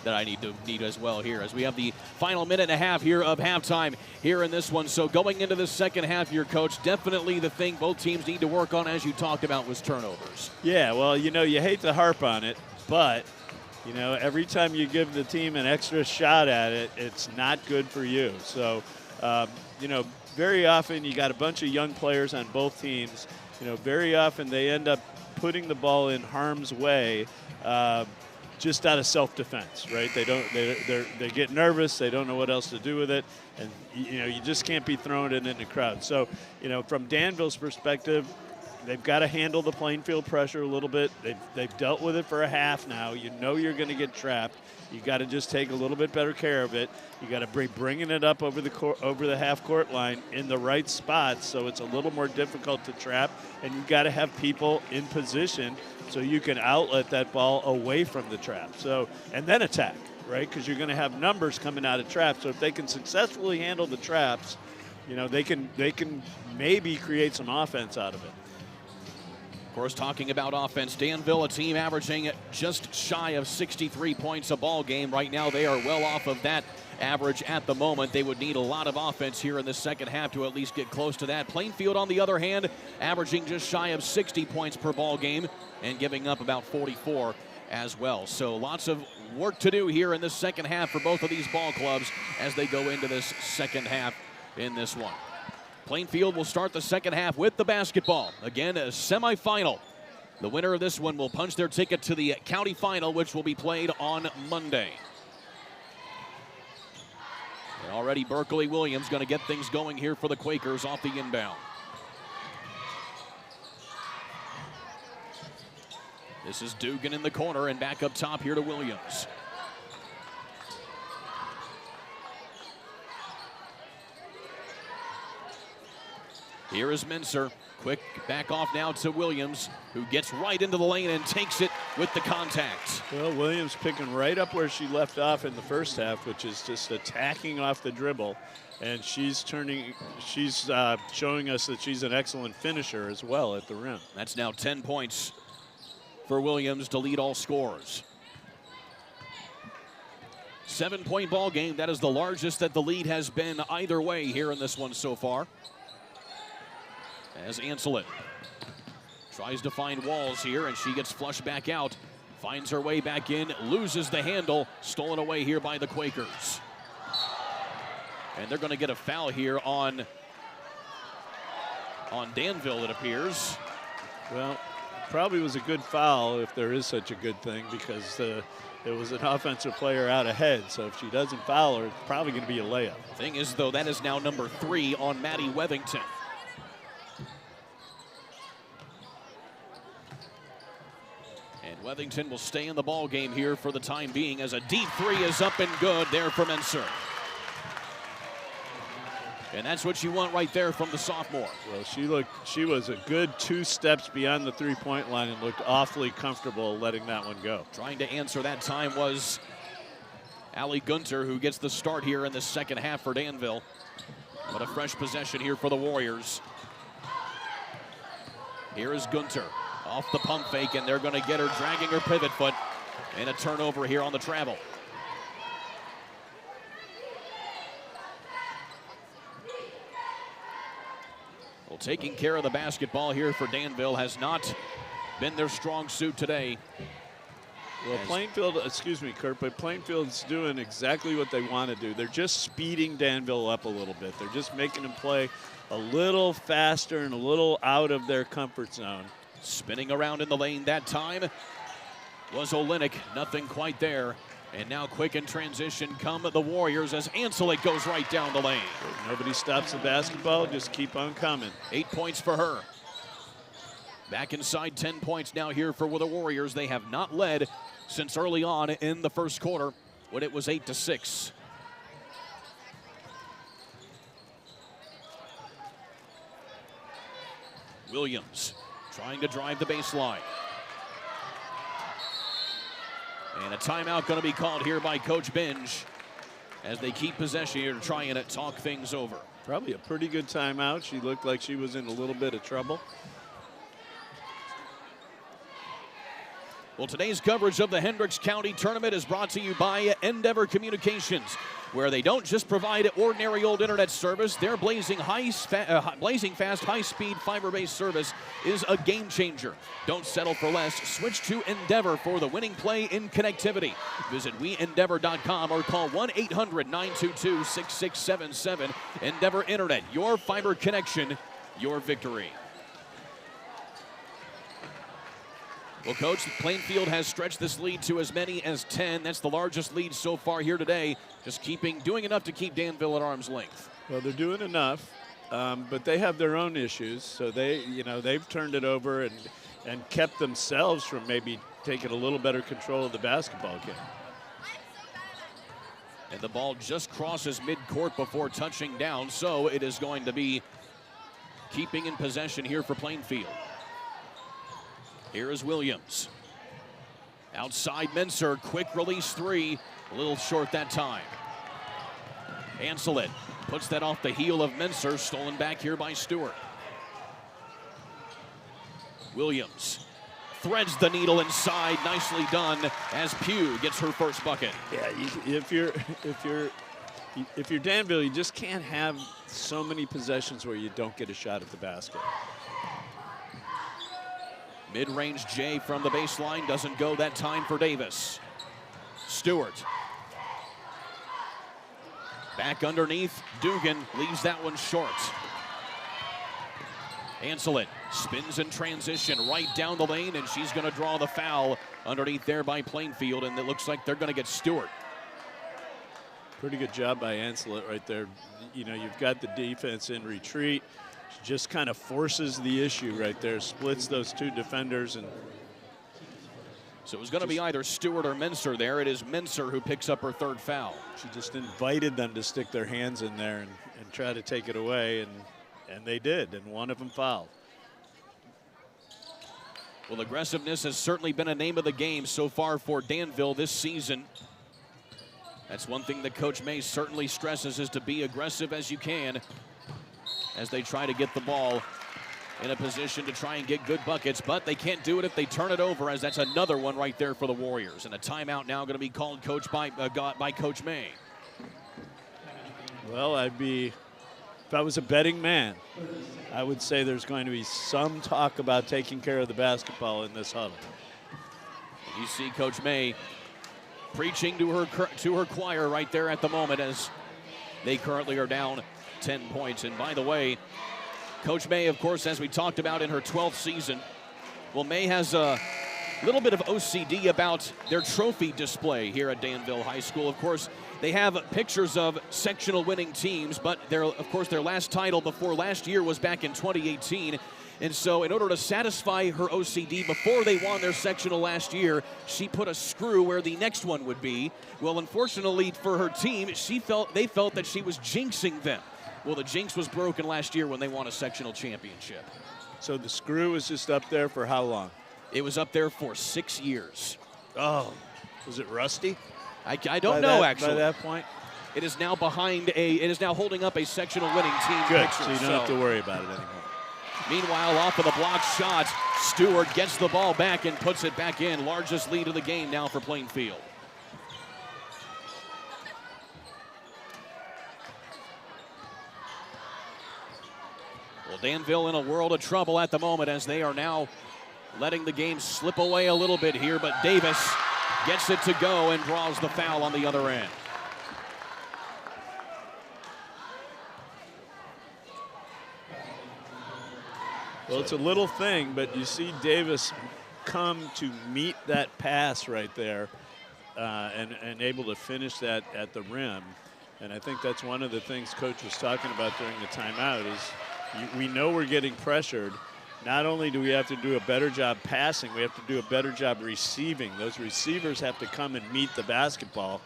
Speaker 2: that I need as well here, as we have the final minute and a half here of halftime here in this one. So going into the second half here, Coach, definitely the thing both teams need to work on, as you talked about, was turnovers.
Speaker 3: Yeah, well, you hate to harp on it, but every time you give the team an extra shot at it, it's not good for you. So, very often you got a bunch of young players on both teams. Very often they end up putting the ball in harm's way, just out of self-defense, right? They get nervous. They don't know what else to do with it, and you just can't be throwing it in the crowd. So, from Danville's perspective, they've got to handle the Plainfield pressure a little bit. They've dealt with it for a half now. You're going to get trapped. You got to just take a little bit better care of it. You got to be bringing it up over the half court line in the right spots, so it's a little more difficult to trap. And you got to have people in position so you can outlet that ball away from the trap. So, and then attack, right? Because you're going to have numbers coming out of traps. So if they can successfully handle the traps, they can maybe create some offense out of it.
Speaker 2: Of course, talking about offense, Danville, a team averaging just shy of 63 points a ball game. Right now, they are well off of that average at the moment. They would need a lot of offense here in the second half to at least get close to that. Plainfield, on the other hand, averaging just shy of 60 points per ball game and giving up about 44 as well. So lots of work to do here in the second half for both of these ball clubs as they go into this second half in this one. Plainfield will start the second half with the basketball. Again, a semifinal. The winner of this one will punch their ticket to the county final, which will be played on Monday. And already Berkeley Williams going to get things going here for the Quakers off the inbound. This is Dugan in the corner, and back up top here to Williams. Here is Mincer. Quick back off now to Williams, who gets right into the lane and takes it with the contact.
Speaker 3: Well, Williams picking right up where she left off in the first half, which is just attacking off the dribble. And she's showing us that she's an excellent finisher as well at the rim.
Speaker 2: That's now 10 points for Williams to lead all scorers. 7-point ball game. That is the largest that the lead has been either way here in this one so far. As Anselin tries to find Walls here, and she gets flushed back out. Finds her way back in, loses the handle, stolen away here by the Quakers. And they're going to get a foul here on Danville, it appears.
Speaker 3: Well, probably was a good foul if there is such a good thing, because it was an offensive player out ahead. So if she doesn't foul her, it's probably going to be a layup.
Speaker 2: Thing is, though, that is now number 3 on Maddie Wethington. And Wethington will stay in the ball game here for the time being, as a deep 3 is up and good there for Mincer. And that's what you want right there from the sophomore.
Speaker 3: Well, she was a good 2 steps beyond the 3-point line and looked awfully comfortable letting that one go.
Speaker 2: Trying to answer that time was Allie Gunter, who gets the start here in the second half for Danville. But a fresh possession here for the Warriors. Here is Gunter off the pump fake, and they're going to get her dragging her pivot foot. And a turnover here on the travel. Well, taking care of the basketball here for Danville has not been their strong suit today.
Speaker 3: Well, Plainfield, excuse me, Kurt, but Plainfield's doing exactly what they want to do. They're just speeding Danville up a little bit. They're just making them play a little faster and a little out of their comfort zone.
Speaker 2: Spinning around in the lane that time was Olenek. Nothing quite there. And now quick in transition come the Warriors as Anselin goes right down the lane.
Speaker 3: Nobody stops the basketball, just keep on coming.
Speaker 2: 8 points for her. Back inside 10 points now here for the Warriors. They have not led since early on in the first quarter when it was 8-6. Williams trying to drive the baseline. And a timeout going to be called here by Coach Binge as they keep possession here to try and talk things over.
Speaker 3: Probably a pretty good timeout. She looked like she was in a little bit of trouble.
Speaker 2: Well, today's coverage of the Hendricks County Tournament is brought to you by Endeavor Communications, where they don't just provide ordinary old internet service. Their blazing fast, high-speed, fiber-based service is a game changer. Don't settle for less. Switch to Endeavor for the winning play in connectivity. Visit weendeavor.com or call 1-800-922-6677. Endeavor Internet, your fiber connection, your victory. Well, Coach, Plainfield has stretched this lead to as many as 10. That's the largest lead so far here today. Just doing enough to keep Danville at arm's length.
Speaker 3: Well, they're doing enough, but they have their own issues. So they've turned it over and kept themselves from maybe taking a little better control of the basketball game.
Speaker 2: And the ball just crosses midcourt before touching down, so it is going to be keeping in possession here for Plainfield. Here is Williams. Outside Mincer, quick release 3. A little short that time. Anselin puts that off the heel of Mincer, stolen back here by Stewart. Williams threads the needle inside, nicely done as Pugh gets her first bucket.
Speaker 3: Yeah, if you're Danville, you just can't have so many possessions where you don't get a shot at the basket.
Speaker 2: Mid-range J from the baseline doesn't go that time for Davis. Stewart. Back underneath. Dugan leaves that one short. Anselin spins in transition right down the lane, and she's going to draw the foul underneath there by Plainfield, and it looks like they're going to get Stewart.
Speaker 3: Pretty good job by Anselin right there. You know, you've got the defense in retreat. Just kind of forces the issue right there, splits those two defenders. And
Speaker 2: so it was going to be either Stewart or Mincer there. It is Mincer who picks up her third foul.
Speaker 3: She just invited them to stick their hands in there and try to take it away. And And they did, and one of them fouled.
Speaker 2: Well, aggressiveness has certainly been a name of the game so far for Danville this season. That's one thing that Coach May certainly stresses, is to be aggressive as you can as they try to get the ball in a position to try and get good buckets, but they can't do it if they turn it over, as that's another one right there for the Warriors. And a timeout now going to be called by Coach May.
Speaker 3: Well, if I was a betting man, I would say there's going to be some talk about taking care of the basketball in this huddle.
Speaker 2: You see Coach May preaching to her choir right there at the moment, as they currently are down 10 points. And by the way, Coach May, of course, as we talked about, in her 12th season, well, May has a little bit of OCD about their trophy display here at Danville High School. Of course, they have pictures of sectional winning teams, but their last title before last year was back in 2018. And so in order to satisfy her OCD before they won their sectional last year, she put a screw where the next one would be. Well, unfortunately for her team, they felt that she was jinxing them. Well, the jinx was broken last year when they won a sectional championship.
Speaker 3: So the screw was just up there for how long?
Speaker 2: It was up there for 6 years.
Speaker 3: Oh, was it rusty?
Speaker 2: I don't know, actually.
Speaker 3: By that point?
Speaker 2: It is now holding up a sectional winning team
Speaker 3: Good,
Speaker 2: picture.
Speaker 3: so you don't have to worry about it anymore.
Speaker 2: Meanwhile, off of the block shot, Stewart gets the ball back and puts it back in. Largest lead of the game now for Plainfield. Well, Danville in a world of trouble at the moment, as they are now letting the game slip away a little bit here, but Davis gets it to go and draws the foul on the other end.
Speaker 3: Well, it's a little thing, but you see Davis come to meet that pass right there and able to finish that at the rim. And I think that's one of the things Coach was talking about during the timeout is we know we're getting pressured. Not only do we have to do a better job passing, we have to do a better job receiving. Those receivers have to come and meet the basketball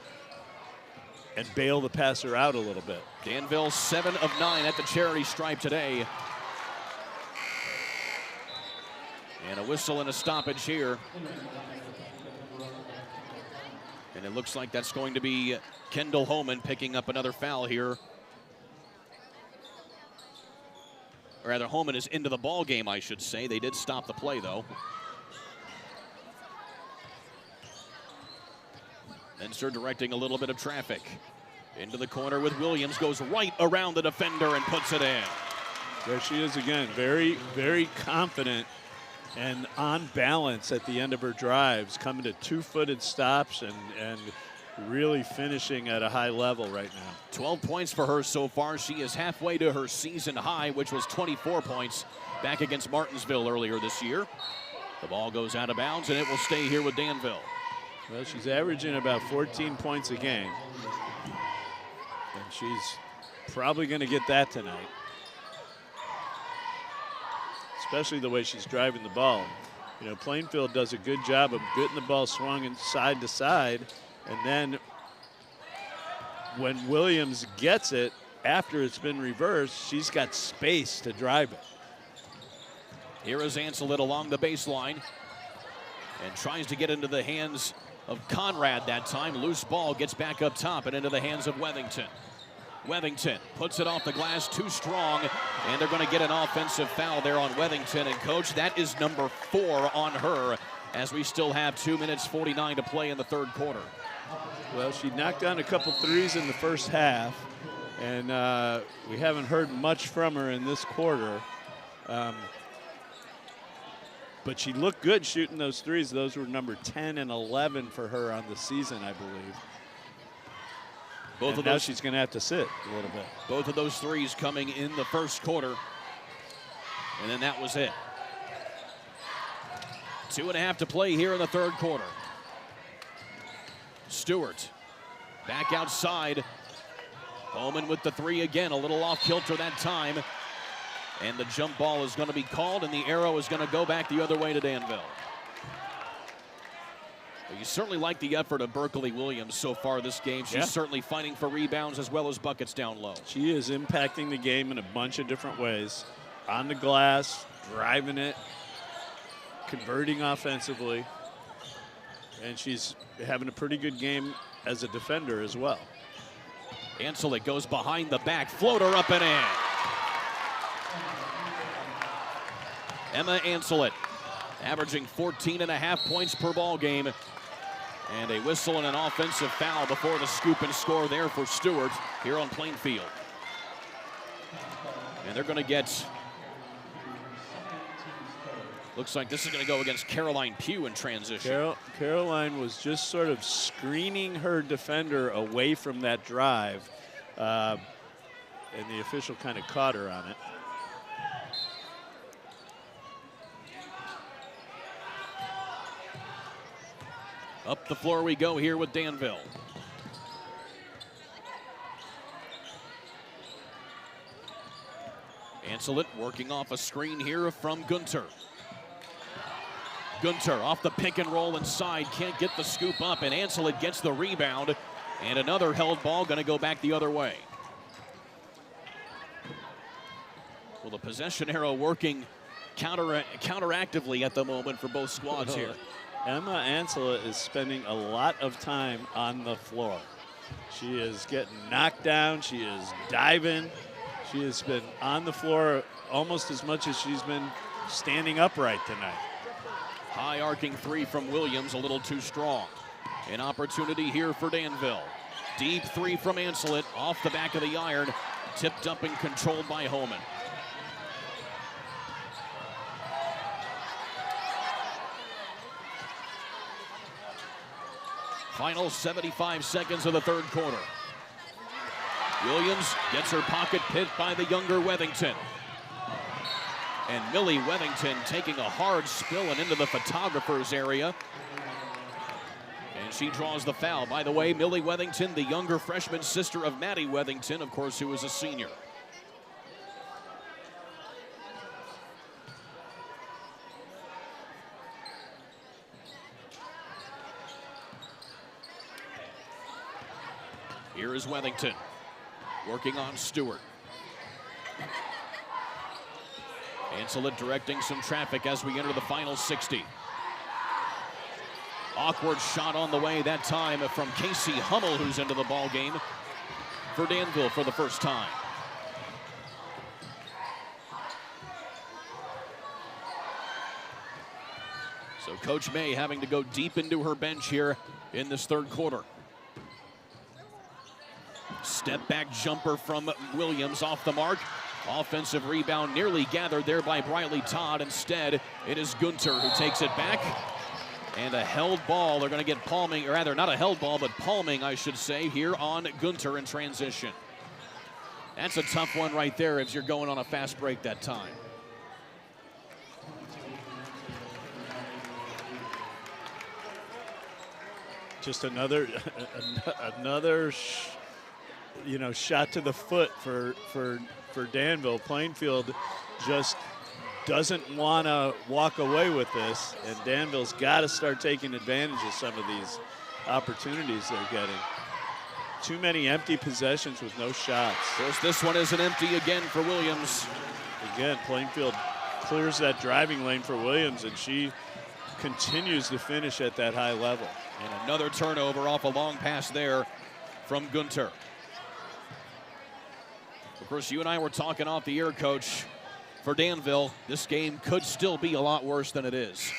Speaker 3: and bail the passer out a little bit.
Speaker 2: Danville 7 of 9 at the charity stripe today. And a whistle and a stoppage here. And it looks like that's going to be Kendall Homan picking up another foul here. Or rather, Homan is into the ball game, I should say. They did stop the play, though. Menser directing a little bit of traffic. Into the corner with Williams, goes right around the defender and puts it in.
Speaker 3: There she is again, very, very confident and on balance at the end of her drives, coming to two-footed stops and really finishing at a high level right now.
Speaker 2: 12 points for her so far. She is halfway to her season high, which was 24 points back against Martinsville earlier this year. The ball goes out of bounds, and it will stay here with Danville.
Speaker 3: Well, she's averaging about 14 points a game. And she's probably going to get that tonight. Especially the way she's driving the ball. You know, Plainfield does a good job of getting the ball swung in side to side. And then when Williams gets it, after it's been reversed, she's got space to drive it.
Speaker 2: Here is Anselit along the baseline and tries to get into the hands of Conrad that time. Loose ball gets back up top and into the hands of Wethington. Wethington puts it off the glass, too strong, and they're going to get an offensive foul there on Wethington. And, Coach, that is number 4 on her as we still have 2 minutes 49 to play in the third quarter.
Speaker 3: Well, she knocked down a couple threes in the first half, and we haven't heard much from her in this quarter. But she looked good shooting those threes. Those were number 10 and 11 for her on the season, I believe.
Speaker 2: Both
Speaker 3: and
Speaker 2: of
Speaker 3: now
Speaker 2: those,
Speaker 3: she's going to have to sit a little bit.
Speaker 2: Both of those threes coming in the first quarter. And then that was it. 2.5 to play here in the third quarter. Stewart back outside. Bowman with the three again, a little off kilter that time. And the jump ball is going to be called, and the arrow is going to go back the other way to Danville. You certainly like the effort of Berkeley Williams so far this game. She's certainly fighting for rebounds as well as buckets down low.
Speaker 3: She is impacting the game in a bunch of different ways. On the glass, driving it, converting offensively, and she's having a pretty good game as a defender as well.
Speaker 2: Anselet goes behind the back, floater up and in. Emma Anselet averaging 14.5 points per ball game. And a whistle and an offensive foul before the scoop and score there for Stewart here on Plainfield. And they're going to get, looks like this is going to go against Caroline Pugh in transition.
Speaker 3: Caroline was just sort of screening her defender away from that drive. And the official kind of caught her on it.
Speaker 2: Up the floor we go here with Danville. Anselet working off a screen here from Gunter. Gunter off the pick and roll inside, can't get the scoop up, and Anselet gets the rebound. And another held ball, going to go back the other way. Well, the possession arrow working counteractively at the moment for both squads here.
Speaker 3: Emma Anselet is spending a lot of time on the floor. She is getting knocked down. She is diving. She has been on the floor almost as much as she's been standing upright tonight.
Speaker 2: High arcing three from Williams, a little too strong. An opportunity here for Danville. Deep three from Anselet, off the back of the iron, tipped up and controlled by Homan. Final 75 seconds of the third quarter. Williams gets her pocket picked by the younger Wethington. And Millie Wethington taking a hard spill and into the photographer's area. And she draws the foul. By the way, Millie Wethington, the younger freshman sister of Maddie Wethington, of course, who is a senior. Here is Wethington working on Stewart. Anselet directing some traffic as we enter the final 60. Awkward shot on the way that time from Casey Hummel, who's into the ball game for Danville for the first time. So Coach May having to go deep into her bench here in this third quarter. Step back jumper from Williams off the mark. Offensive rebound nearly gathered there by Briley Todd. Instead, it is Gunter who takes it back. And a held ball. They're going to get palming, or rather not a held ball, but palming, I should say, here on Gunter in transition. That's a tough one right there if you're going on a fast break that time.
Speaker 3: Just another shot to the foot for Danville. Plainfield just doesn't want to walk away with this, and Danville's got to start taking advantage of some of these opportunities they're getting. Too many empty possessions with no shots.
Speaker 2: Of course, this one isn't empty again for Williams.
Speaker 3: Again, Plainfield clears that driving lane for Williams, and she continues to finish at that high level.
Speaker 2: And another turnover off a long pass there from Gunter. Of course, you and I were talking off the air, Coach. For Danville, this game could still be a lot worse than it is.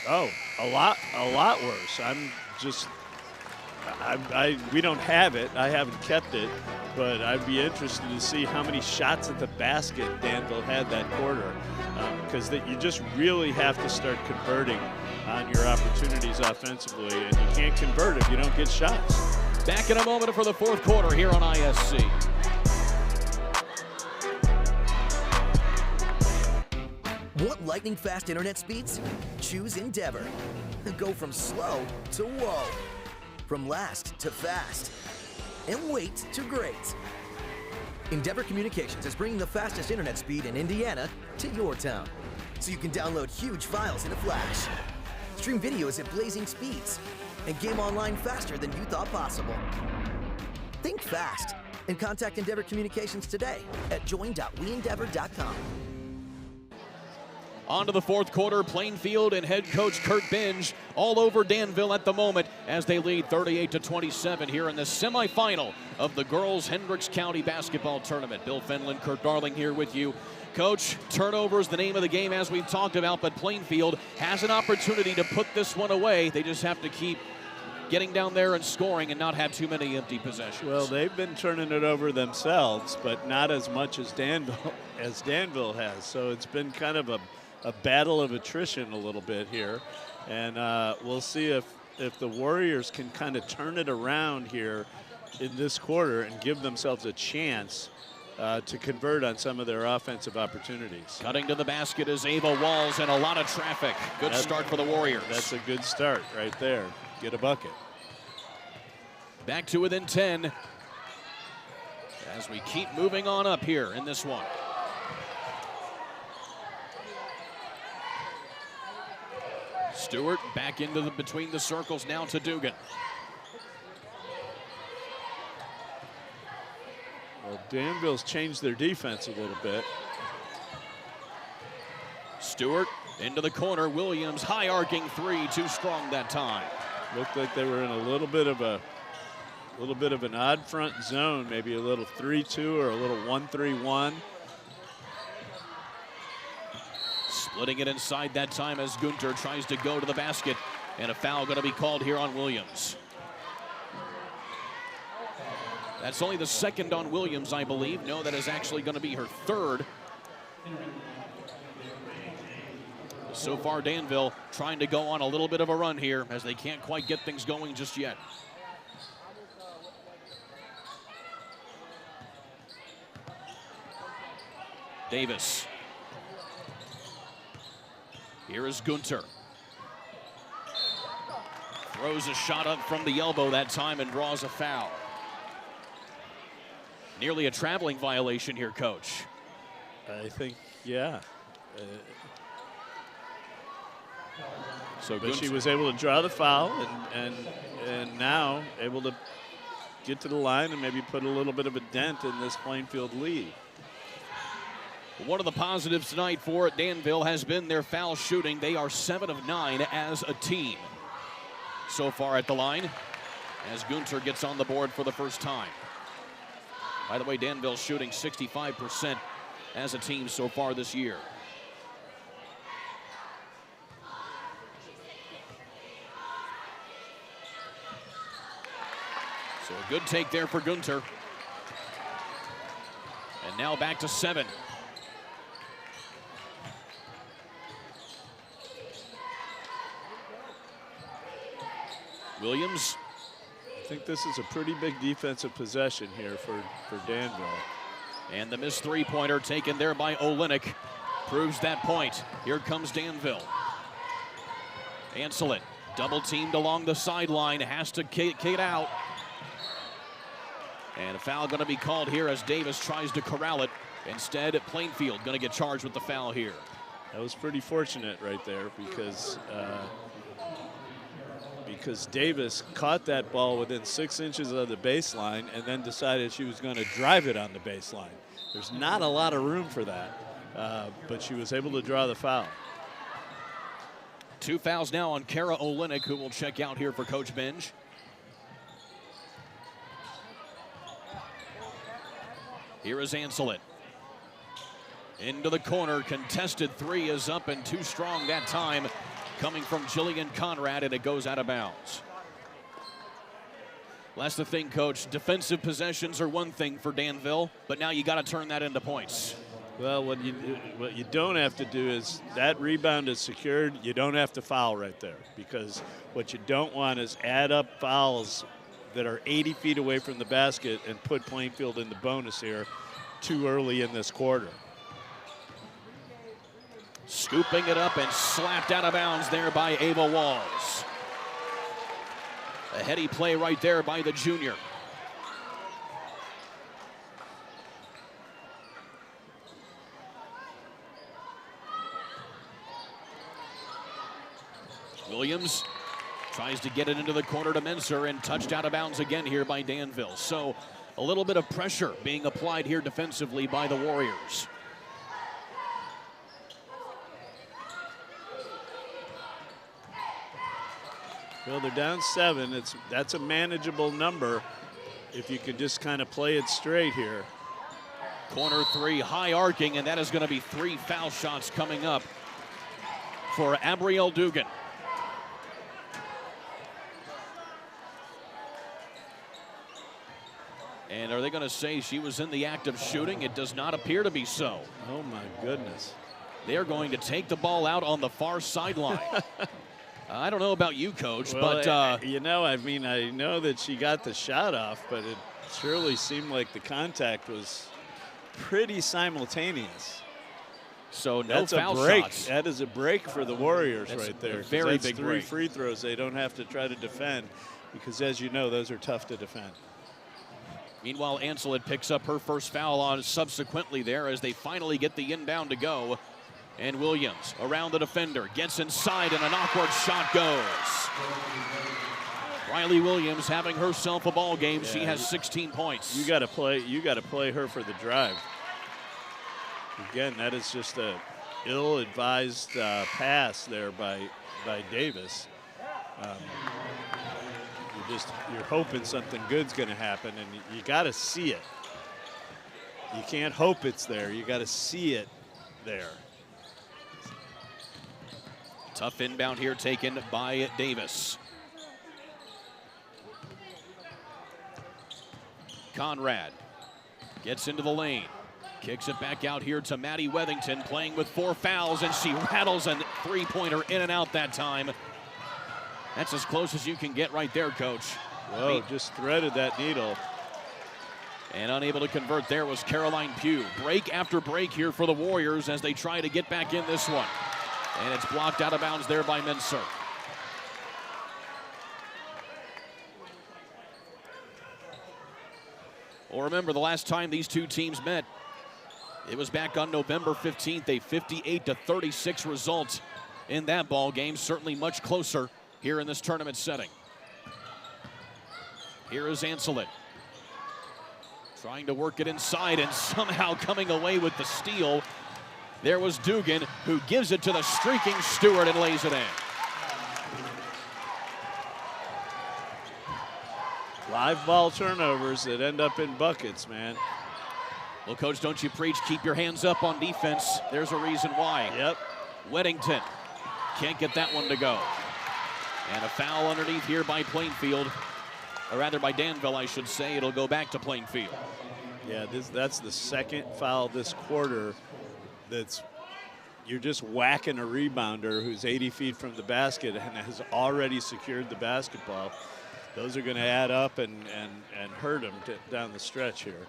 Speaker 3: Oh, a lot worse. We don't have it. I haven't kept it, but I'd be interested to see how many shots at the basket Danville had that quarter, because you just really have to start converting on your opportunities offensively, and you can't convert if you don't get shots.
Speaker 2: Back in a moment for the fourth quarter here on ISC.
Speaker 4: Want lightning-fast internet speeds? Choose Endeavor. Go from slow to whoa. From last to fast. And wait to great. Endeavor Communications is bringing the fastest internet speed in Indiana to your town, so you can download huge files in a flash. Stream videos at blazing speeds and game online faster than you thought possible. Think fast and contact Endeavor Communications today at join.weendeavor.com.
Speaker 2: On to the fourth quarter, Plainfield and head coach Kurt Binge all over Danville at the moment as they lead 38-27 here in the semifinal of the girls Hendricks County basketball tournament. Bill Fenlon, Kurt Darling here with you. Coach, turnover is the name of the game as we've talked about, but Plainfield has an opportunity to put this one away. They just have to keep getting down there and scoring and not have too many empty possessions.
Speaker 3: Well, they've been turning it over themselves, but not as much as Danville has. So it's been kind of a battle of attrition a little bit here. And we'll see if the Warriors can kind of turn it around here in this quarter and give themselves a chance to convert on some of their offensive opportunities.
Speaker 2: Cutting to the basket is Ava Walls and a lot of traffic. Good start for the Warriors.
Speaker 3: That's a good start right there. Get a bucket.
Speaker 2: Back to within 10 as we keep moving on up here in this one. Stewart back into between the circles now to Dugan.
Speaker 3: Well, Danville's changed their defense a little bit.
Speaker 2: Stewart into the corner. Williams high arcing three, too strong that time.
Speaker 3: Looked like they were in a little bit of an odd front zone, maybe a little 3-2 or a little 1-3-1.
Speaker 2: Splitting it inside that time as Gunter tries to go to the basket, and a foul going to be called here on Williams. That's only the second on Williams, I believe. No, that is actually going to be her third. So far, Danville trying to go on a little bit of a run here as they can't quite get things going just yet. Davis. Here is Gunter. Throws a shot up from the elbow that time and draws a foul. Nearly a traveling violation here, Coach.
Speaker 3: I think, yeah. But she was able to draw the foul and now able to get to the line and maybe put a little bit of a dent in this Plainfield lead.
Speaker 2: One of the positives tonight for Danville has been their foul shooting. They are 7 of 9 as a team so far at the line as Gunter gets on the board for the first time. By the way, Danville shooting 65% as a team so far this year. So a good take there for Gunter. And now back to 7. Williams.
Speaker 3: I think this is a pretty big defensive possession here for Danville.
Speaker 2: And the missed three-pointer taken there by Olenek proves that point. Here comes Danville. Anselet double teamed along the sideline, has to kick it out. And a foul going to be called here as Davis tries to corral it. Instead, Plainfield going to get charged with the foul here.
Speaker 3: That was pretty fortunate right there because Davis caught that ball within 6 inches of the baseline and then decided she was going to drive it on the baseline. There's not a lot of room for that, but she was able to draw the foul.
Speaker 2: 2 fouls now on Kara Olenek, who will check out here for Coach Binge. Here is Anselet. Into the corner, contested three is up and too strong that time. Coming from Jillian Conrad, and it goes out of bounds. Well, that's the thing, Coach. Defensive possessions are one thing for Danville, but now you got to turn that into points.
Speaker 3: Well, what you don't have to do is that rebound is secured. You don't have to foul right there because what you don't want is add up fouls that are 80 feet away from the basket and put Plainfield in the bonus here too early in this quarter.
Speaker 2: Scooping it up and slapped out of bounds there by Ava Walls. A heady play right there by the junior. Williams tries to get it into the corner to Menser and touched out of bounds again here by Danville. So a little bit of pressure being applied here defensively by the Warriors.
Speaker 3: Well, they're down 7. That's a manageable number if you could just kind of play it straight here.
Speaker 2: Corner 3, high arcing, and that is going to be 3 foul shots coming up for Abrielle Dugan. And are they going to say she was in the act of shooting? It does not appear to be so.
Speaker 3: Oh, my goodness.
Speaker 2: They're going to take the ball out on the far sideline. I don't know about you, Coach,
Speaker 3: well,
Speaker 2: but...
Speaker 3: you know, I mean, I know that she got the shot off, but it surely seemed like the contact was pretty simultaneous.
Speaker 2: So no
Speaker 3: that's
Speaker 2: foul
Speaker 3: a break.
Speaker 2: shots.
Speaker 3: That is a break for the Warriors right there.
Speaker 2: Very
Speaker 3: that's
Speaker 2: big
Speaker 3: 3
Speaker 2: break.
Speaker 3: free throws they don't have to try to defend because, as you know, those are tough to defend.
Speaker 2: Meanwhile, Anselid picks up her first foul on subsequently there as they finally get the inbound to go. And Williams around the defender, gets inside, and an awkward shot goes. Riley Williams having herself a ball game. Yeah, she has 16 points.
Speaker 3: You got to play her for the drive. Again, that is just a ill-advised pass there by Davis. You're hoping something good's going to happen, and you got to see it. You can't hope it's there. You got to see it there.
Speaker 2: Tough inbound here taken by Davis. Conrad gets into the lane. Kicks it back out here to Maddie Wethington, playing with 4 fouls, and she rattles a 3-pointer in and out that time. That's as close as you can get right there, Coach.
Speaker 3: Whoa, just threaded that needle.
Speaker 2: And unable to convert there was Caroline Pugh. Break after break here for the Warriors as they try to get back in this one. And it's blocked out of bounds there by Menser. Well, remember, the last time these two teams met, it was back on November 15th, a 58-36 result in that ball game. Certainly much closer here in this tournament setting. Here is Anselid. Trying to work it inside and somehow coming away with the steal. There was Dugan, who gives it to the streaking Stewart and lays it in.
Speaker 3: Live ball turnovers that end up in buckets, man.
Speaker 2: Well, Coach, don't you preach, keep your hands up on defense. There's a reason why.
Speaker 3: Yep.
Speaker 2: Weddington can't get that one to go. And a foul underneath here by Plainfield, or rather by Danville, I should say. It'll go back to Plainfield.
Speaker 3: Yeah, that's the second foul this quarter. You're just whacking a rebounder who's 80 feet from the basket and has already secured the basketball. Those are going to add up and hurt him down the stretch here.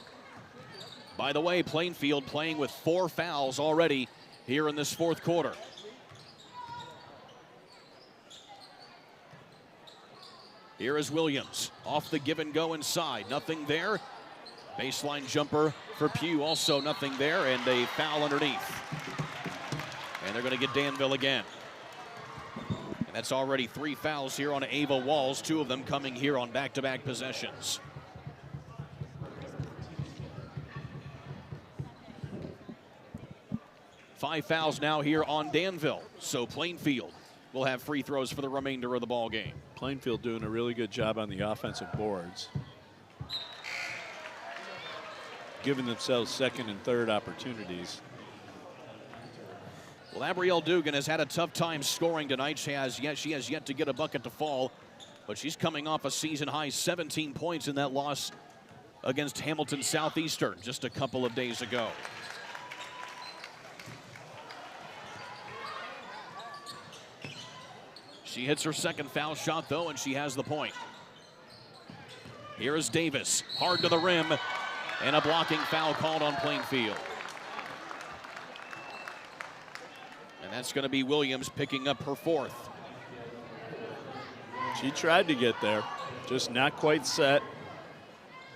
Speaker 2: By the way, Plainfield playing with 4 fouls already here in this fourth quarter. Here is Williams off the give and go inside. Nothing there. Baseline jumper for Pugh, also nothing there, and a foul underneath. And they're going to get Danville again. And that's already 3 fouls here on Ava Walls, 2 of them coming here on back-to-back possessions. Five fouls now here on Danville. So Plainfield will have free throws for the remainder of the ball game.
Speaker 3: Plainfield doing a really good job on the offensive boards, giving themselves second and third opportunities.
Speaker 2: Well, Abrielle Dugan has had a tough time scoring tonight. She has yet to get a bucket to fall, but she's coming off a season-high 17 points in that loss against Hamilton Southeastern just a couple of days ago. She hits her second foul shot, though, and she has the point. Here is Davis, hard to the rim, and a blocking foul called on Plainfield. And that's going to be Williams picking up her 4th.
Speaker 3: She tried to get there, just not quite set.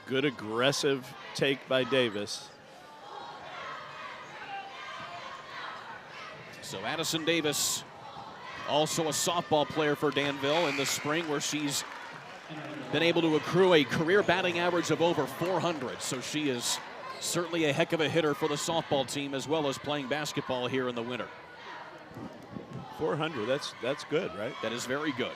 Speaker 3: Good aggressive take by Davis.
Speaker 2: So Addison Davis Also a softball player for Danville in the spring, where she's been able to accrue a career batting average of over 400. So she is certainly a heck of a hitter for the softball team, as well as playing basketball here in the winter.
Speaker 3: 400, that's good, right?
Speaker 2: That is very good.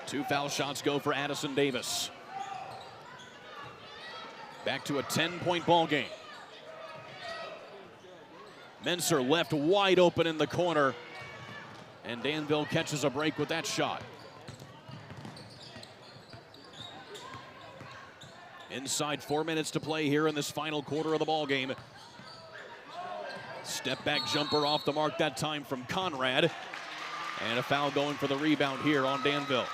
Speaker 2: 2 foul shots go for Addison Davis. Back to a 10-point ball game. Menser left wide open in the corner, and Danville catches a break with that shot. Inside 4 minutes to play here in this final quarter of the ball game. Step back jumper off the mark that time from Conrad, and a foul going for the rebound here on Danville.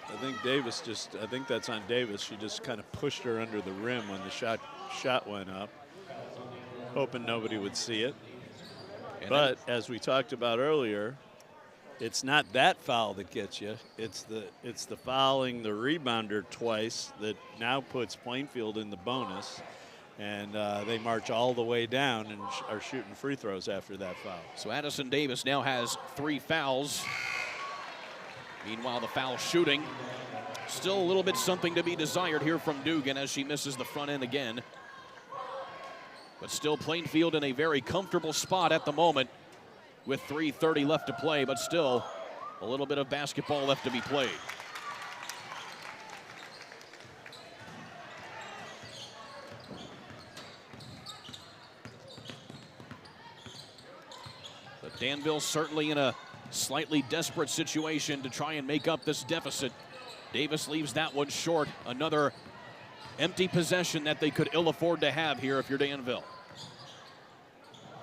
Speaker 3: I think Davis I think that's on Davis. She just kind of pushed her under the rim when the shot went up, hoping nobody would see it. But as we talked about earlier, it's not that foul that gets you. It's the fouling the rebounder twice that now puts Plainfield in the bonus, and they march all the way down and are shooting free throws after that foul.
Speaker 2: So Addison Davis now has 3 fouls. Meanwhile, the foul shooting, still a little bit something to be desired here from Dugan as she misses the front end again. But still Plainfield in a very comfortable spot at the moment with 3:30 left to play, but still a little bit of basketball left to be played. But Danville certainly in a slightly desperate situation to try and make up this deficit. Davis leaves that one short. Another empty possession that they could ill afford to have here if you're Danville.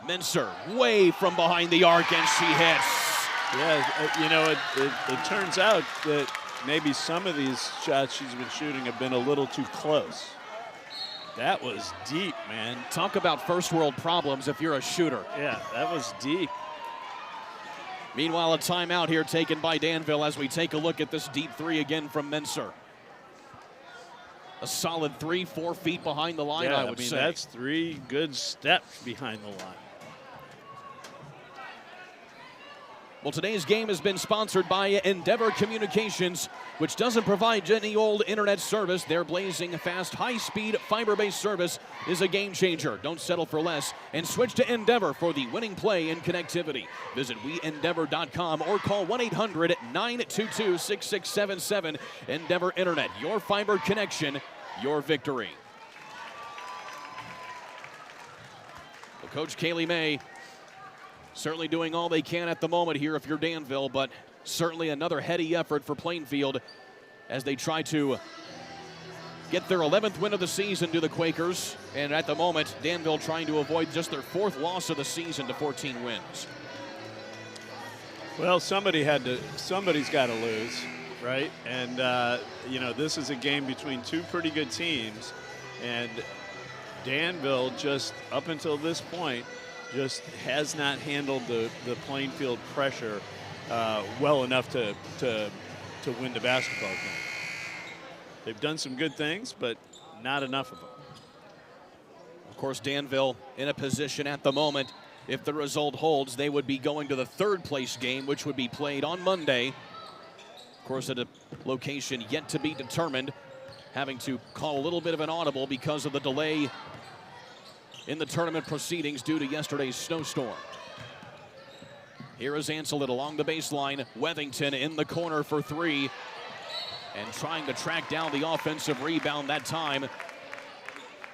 Speaker 2: Menser way from behind the arc, and she hits.
Speaker 3: Yeah, you know, it turns out that maybe some of these shots she's been shooting have been a little too close. That was deep, man.
Speaker 2: Talk about first world problems if you're a shooter.
Speaker 3: Yeah, that was deep.
Speaker 2: Meanwhile, a timeout here taken by Danville as we take a look at this deep 3 again from Menser. A solid 3, 4 feet behind the line, I would say.
Speaker 3: That's 3 good steps behind the line.
Speaker 2: Well, today's game has been sponsored by Endeavor Communications, which doesn't provide any old internet service. Their blazing fast, high-speed, fiber-based service is a game changer. Don't settle for less and switch to Endeavor for the winning play in connectivity. Visit WeEndeavor.com or call 1-800-922-6677. Endeavor Internet, your fiber connection, your victory. Well, Coach Kaylee May certainly doing all they can at the moment here if you're Danville, but certainly another heady effort for Plainfield as they try to get their 11th win of the season to the Quakers. And at the moment, Danville trying to avoid just their 4th loss of the season to 14 wins.
Speaker 3: Well, somebody's got to lose, right? And, you know, this is a game between 2 pretty good teams. And Danville, just up until this point, just has not handled the Plainfield pressure well enough to win the basketball game. They've done some good things, but not enough of them.
Speaker 2: Of course, Danville in a position at the moment, if the result holds, they would be going to the 3rd place game, which would be played on Monday. Of course, at a location yet to be determined, having to call a little bit of an audible because of the delay in the tournament proceedings due to yesterday's snowstorm. Here is Anselit along the baseline. Wethington in the corner for 3. And trying to track down the offensive rebound that time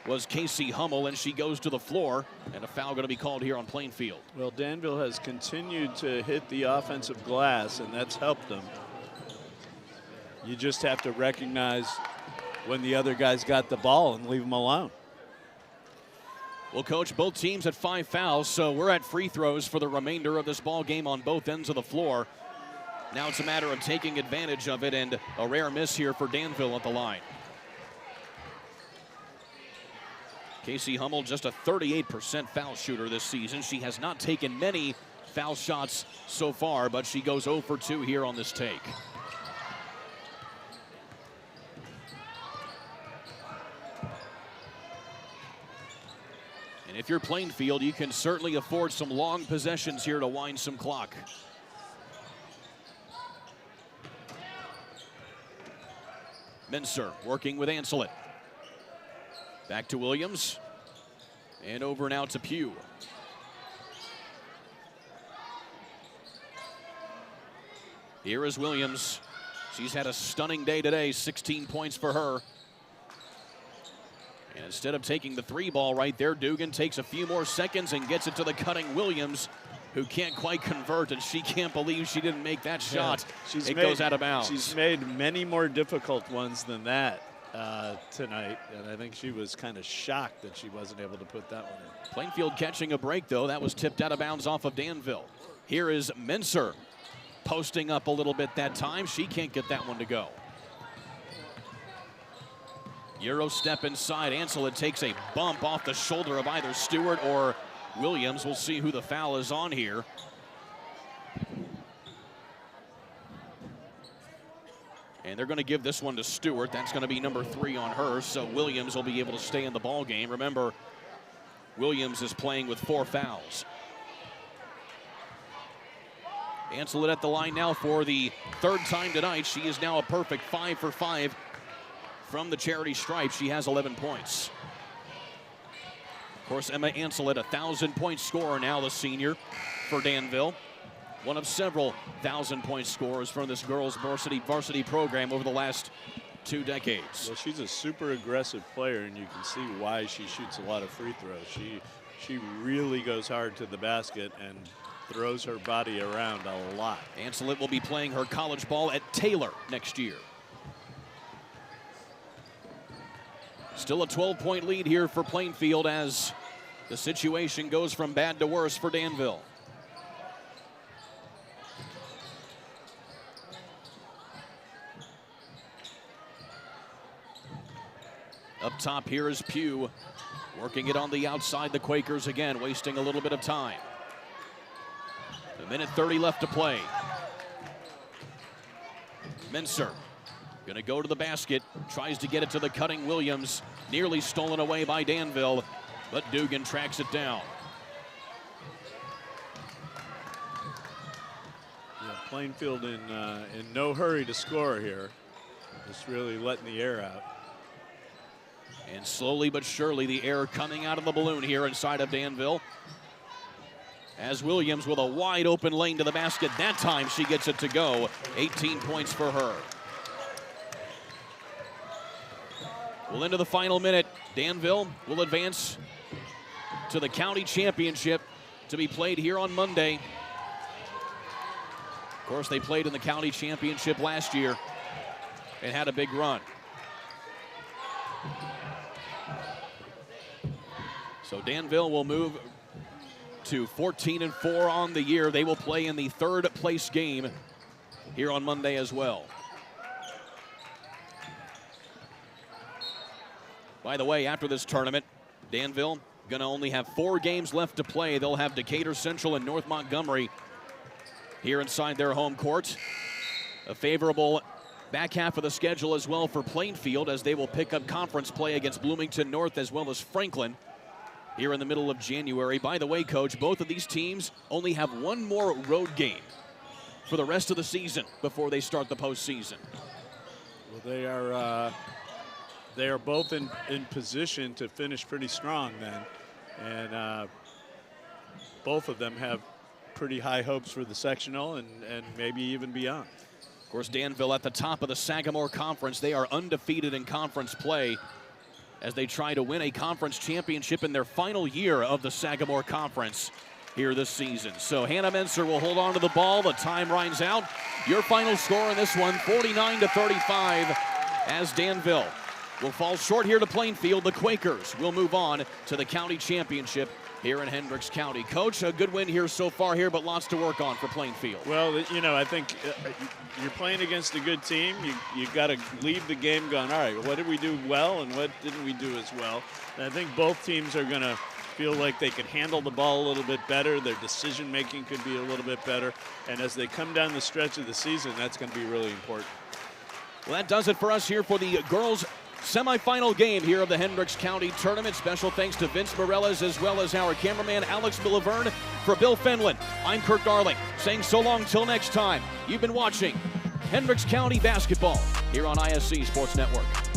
Speaker 2: was Casey Hummel, and she goes to the floor. And a foul going to be called here on Plainfield.
Speaker 3: Well, Danville has continued to hit the offensive glass, and that's helped them. You just have to recognize when the other guy's got the ball and leave them alone.
Speaker 2: Well, Coach, both teams at 5 fouls, so we're at free throws for the remainder of this ball game on both ends of the floor. Now it's a matter of taking advantage of it, and a rare miss here for Danville at the line. Casey Hummel, just a 38% foul shooter this season. She has not taken many foul shots so far, but she goes 0 for 2 here on this take. if you're Plainfield, you can certainly afford some long possessions here to wind some clock. Mincer working with Ancelet. Back to Williams. And over now to Pugh. Here is Williams. She's had a stunning day today, 16 points for her. And instead of taking the 3 ball right there, Dugan takes a few more seconds and gets it to the cutting Williams, who can't quite convert, and she can't believe she didn't make that shot.
Speaker 3: Yeah,
Speaker 2: goes out of bounds.
Speaker 3: She's made many more difficult ones than that tonight, and I think she was kind of shocked that she wasn't able to put that one in.
Speaker 2: Plainfield catching a break, though. That was tipped out of bounds off of Danville. Here is Mincer posting up a little bit that time. She can't get that one to go. Euro step inside. Ancelet takes a bump off the shoulder of either Stewart or Williams. We'll see who the foul is on here. And they're going to give this one to Stewart. That's going to be number 3 on her, so Williams will be able to stay in the ball game. Remember, Williams is playing with 4 fouls. Ancelet at the line now for the 3rd time tonight. She is now a perfect 5 for 5 from the charity stripe. She has 11 points. Of course, Emma Ancelet, 1,000-point scorer now, the senior for Danville. One of several 1,000-point scorers from this girls' varsity program over the last 2 decades.
Speaker 3: Well, she's a super aggressive player, and you can see why she shoots a lot of free throws. She really goes hard to the basket and throws her body around a lot.
Speaker 2: Ancelet will be playing her college ball at Taylor next year. Still a 12-point lead here for Plainfield as the situation goes from bad to worse for Danville. Up top here is Pugh, working it on the outside. The Quakers again wasting a little bit of time. A minute 30 left to play. Mincer gonna go to the basket, tries to get it to the cutting Williams, nearly stolen away by Danville, but Dugan tracks it down.
Speaker 3: Yeah, Plainfield in no hurry to score here, just really letting the air out.
Speaker 2: And slowly but surely the air coming out of the balloon here inside of Danville. As Williams with a wide open lane to the basket. That time she gets it to go. 18 points for her. Well, into the final minute. Danville will advance to the county championship to be played here on Monday. Of course, they played in the county championship last year and had a big run. So Danville will move to 14-4 on the year. They will play in the 3rd place game here on Monday as well. By the way, after this tournament, Danville going to only have 4 games left to play. They'll have Decatur Central and North Montgomery here inside their home court. A favorable back half of the schedule as well for Plainfield, as they will pick up conference play against Bloomington North as well as Franklin here in the middle of January. By the way, Coach, both of these teams only have 1 more road game for the rest of the season before they start the postseason.
Speaker 3: Well, they are both in position to finish pretty strong then, and both of them have pretty high hopes for the sectional and maybe even beyond.
Speaker 2: Of course, Danville at the top of the Sagamore Conference. They are undefeated in conference play as they try to win a conference championship in their final year of the Sagamore Conference here this season. So Hannah Mincer will hold on to the ball. The time runs out. Your final score in this one, 49-35, as Danville will fall short here to Plainfield. The Quakers will move on to the county championship here in Hendricks County. Coach, a good win here so far here, but lots to work on for Plainfield.
Speaker 3: Well, you know, I think you're playing against a good team. You've got to leave the game going, all right, what did we do well and what didn't we do as well? And I think both teams are going to feel like they could handle the ball a little bit better. Their decision-making could be a little bit better. And as they come down the stretch of the season, that's going to be really important.
Speaker 2: Well, that does it for us here for the girls semifinal game here of the Hendricks County Tournament. Special thanks to Vince Morellas as well as our cameraman Alex Millaverne. For Bill Fenlon, I'm Kurt Darling, saying so long till next time. You've been watching Hendricks County Basketball here on ISC Sports Network.